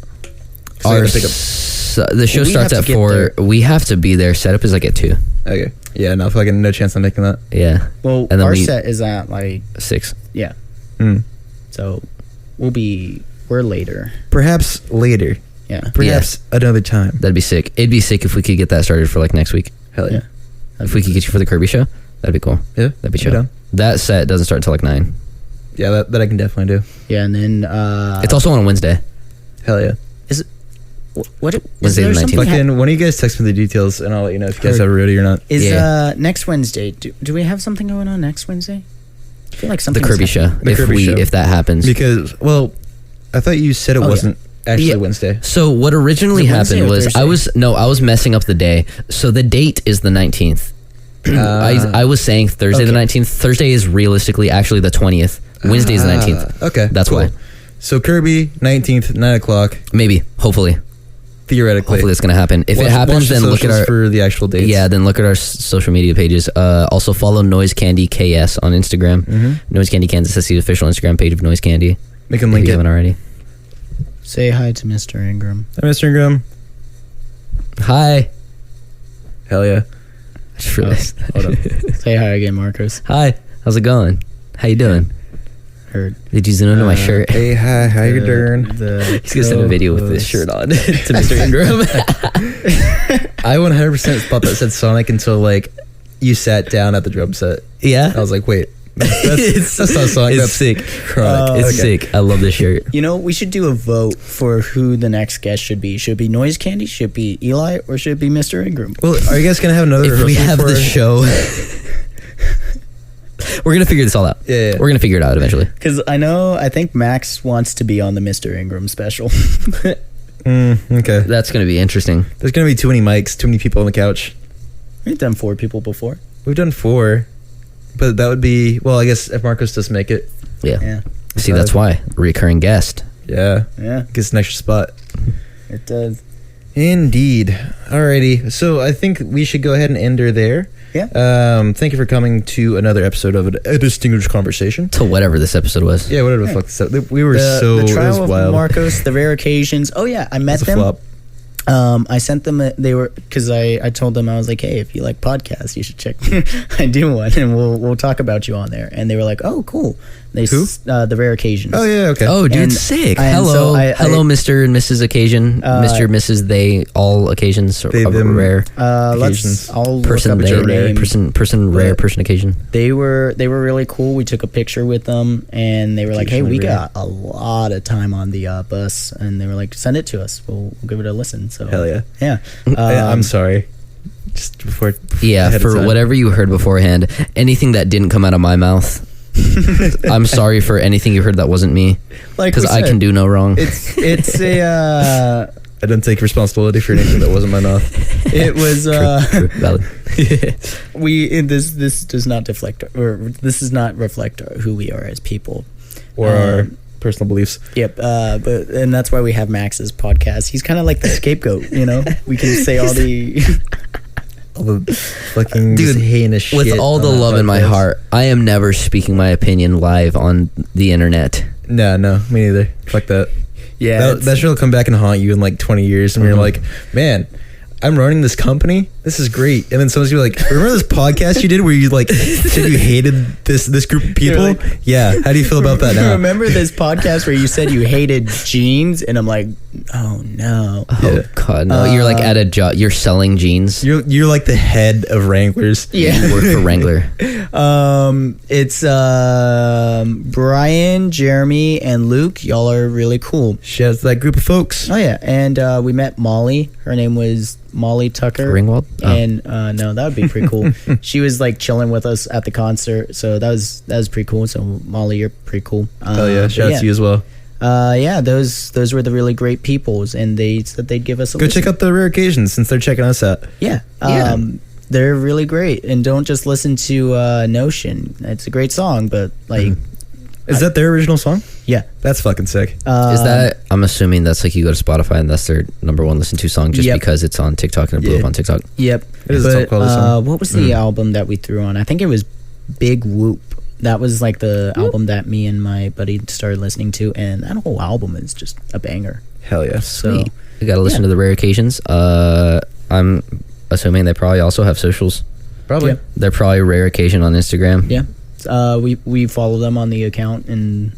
'Cause I gotta pick up. The show We starts have at to get 4. there. We have to be there. Setup is like at 2. Okay. Yeah, no, fucking no chance I'm making that. Yeah, Well, And then our we- set is at like 6. yeah, Hmm. so we're later. Perhaps later. Yeah, Perhaps another time. That'd be sick. It'd be sick if we could get that started for like next week. Hell yeah. Yeah. If we could get you for the Kirby show, that'd be cool. Yeah, That'd be I'm chill. down. That set doesn't start until like 9. Yeah, that I can definitely do. Yeah, and then It's also on a Wednesday. Hell yeah. what is Wednesday there the 19th. something Fucking, when do you guys text me the details and I'll let you know if you guys Heard. have a roadie or not. is Yeah. next Wednesday? Do we have something going on next Wednesday? I feel like The something. Kirby show. The Kirby show. If that happens. Because, well, I thought you said it Oh, yeah. wasn't actually Yeah. Wednesday. So what originally Is it Wednesday happened or was Thursday? I was messing up the day. So the date is the 19th. I was saying Thursday the Okay. 19th. Thursday is realistically actually the 20th. Wednesday is the 19th. Okay. That's cool. why. So Kirby, 19th, 9 o'clock, Maybe. Hopefully. theoretically. Hopefully it's gonna happen. If it happens, watch the then look at socials our for the actual dates. Yeah, then look at our social media pages. Also follow Noise Candy KS on Instagram. Noise Candy Kansas. That's the official Instagram page of Noise Candy. Make them If link you it. haven't already. Say hi to Mr. Ingram. Hi, Mr. Ingram. Hi. Hell yeah. Just realized. Hold up. Say hi again, Marcos. Hi, how's it going? How you doing? Heard. Did you zoom into my shirt? Hey, hi, how you doing? He's gonna send a video with this shirt on to Mr. Ingram. I 100% thought that said Sonic until like you sat down at the drum set. Yeah, I was like, wait, that's not Sonic. it's That's sick. Chronic. It's Okay. sick. I love this shirt. You know, we should do a vote for who the next guest should be. Should it be Noise Candy? Should it be Eli? Or should it be Mr. Ingram? Well, are you guys gonna have another? If we rehearsal have for- the show, we're gonna figure this all out. Yeah. We're gonna figure it out eventually. Because I think Max wants to be on the Mr. Ingram special. Okay. That's gonna be interesting. There's gonna be too many mics, too many people on the couch. We've done 4 people before. We've done 4, but that would be I guess if Marcos does make it, Yeah. Yeah. See, that's why recurring guest. yeah, Yeah, gets an extra spot. it does. Indeed. Alrighty. So I think we should go ahead and end her there. Yeah. Thank you for coming to another episode of a distinguished conversation. To whatever this episode was. Yeah, whatever the fuck. We were The it was trial of wild. Marcos, the rare occasions. Oh yeah, I met It's a them. flop. I sent them. They were because I told them I was like, hey, if you like podcasts, you should check. I do one, and we'll talk about you on there. And they were like, oh, cool. They Who? The rare occasions. Oh yeah, okay. Oh, dude, And- sick. and Hello, so I- hello, Mr. and Mrs. Occasion, Mr. Mrs. They all occasions They, of them. rare occasions. I'll person. look up They their name. person rare person occasion. They were really cool. We took a picture with them, and they were like, "Hey, we Occasionally rare. got a lot of time on the bus," and they were like, "Send it to us. We'll give it a listen." So Hell yeah. yeah. I'm sorry. Just before. Yeah, ahead of for time. whatever you heard beforehand, anything that didn't come out of my mouth, I'm sorry for anything you heard that wasn't me, Like because we I said, can do no wrong. It's a I don't take responsibility for anything that wasn't my mouth. it was True, valid. this does not deflect or this does not reflect who we are as people. Or our personal beliefs. Yep, and that's why we have Max's podcast. He's kind of like the scapegoat, you know. We can say all the All the fucking Dude, just heinous shit. With all the on that love in my podcast. heart, I am never speaking my opinion live on the internet. No, me neither. Fuck that. yeah. That shit will come back and haunt you in like 20 years, and you're like, man, I'm running this company. This is great. And then someone's gonna be like, remember this podcast you did where you like said you hated this group of people? You're like- Yeah. How do you feel about that now? Remember this podcast where you said you hated jeans, and I'm like, oh no. Oh Yeah. god, no! You're like at a job. You're selling jeans. You're like the head of Wranglers. Yeah. You work for Wrangler. It's Brian, Jeremy, and Luke. Y'all are really cool. Shout out to that group of folks. Oh yeah, and we met Molly. Her name was Molly Tucker. Ringwald? Oh. And no, that would be pretty cool. She was like chilling with us at the concert, so that was pretty cool. So Molly, you're pretty cool. Oh yeah, shout out to you as well. Yeah, those were the really great peoples, and they said they'd give us a Go listen. check out the Rare Occasions since they're checking us out. Yeah, Yeah. they're really great, and don't just listen to Notion. It's a great song, but like, Is that their original song? yeah, That's fucking sick. Is that? I'm assuming that's like you go to Spotify and that's their number one listen to song just Yep. because it's on TikTok and it blew up on TikTok. Yep. It is a But, top quality song. what was the album that we threw on? I think it was Big Whoop. That was like the album that me and my buddy started listening to, and that whole album is just a banger. Hell yeah. So Sweet. You got to listen to the rare occasions. I'm assuming they probably also have socials. Probably. Yeah. They're probably rare occasion on Instagram. yeah, we follow them on the account, and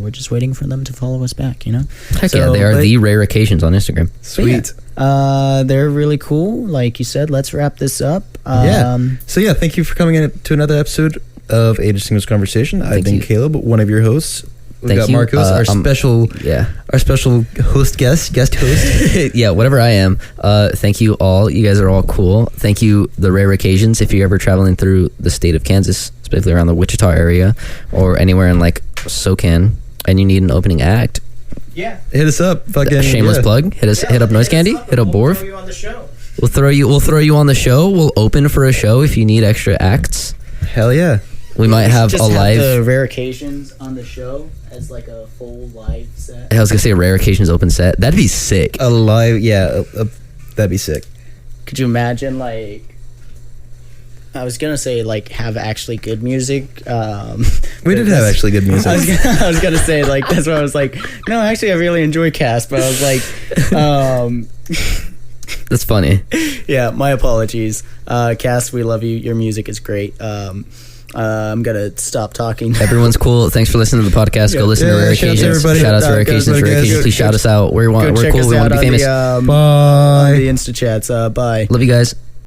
we're just waiting for them to follow us back. You know. Heck So, yeah, they are but- the rare occasions on Instagram. Sweet. They're really cool. Like you said, let's wrap this up. Yeah. So yeah, thank you for coming in to another episode of A Distinguished Conversation. I've Thank been you. Caleb, one of your hosts. We've Thank got you. Marcos, our special Yeah. guest host. Yeah, whatever I am. Thank you all. You guys are all cool. Thank you, the rare occasions. If you're ever traveling through the state of Kansas, especially around the Wichita area or anywhere in like SoCan, and you need an opening act, Yeah. Hit us up. Fucking shameless yeah. plug. Hit up Noise Candy. Hit up Borv. you on the show. We'll throw you on the show. We'll open for a show if you need extra acts. Hell yeah. We might have Just a live. the rare occasions on the show as like a full live set. I was gonna say a rare occasions open set. That'd be sick. A live, yeah, that'd be sick. Could you imagine, like, I was gonna say, like, have actually good music. We did have actually good music. I was gonna say, like, that's why I was like, no, actually, I really enjoy Cast, but I was like, That's funny. Yeah, my apologies. Cass, we love you. Your music is great. I'm gonna stop talking. Everyone's cool. Thanks for listening to the podcast. Go listen to Yeah, Rare shout out to Occasions. everybody. Shout out to Rare Go Occasions. to Rare guys. Occasions. Please shout us out. Go We're check cool. us We want out to be famous. on Bye. the Insta chats. Bye. Love you guys.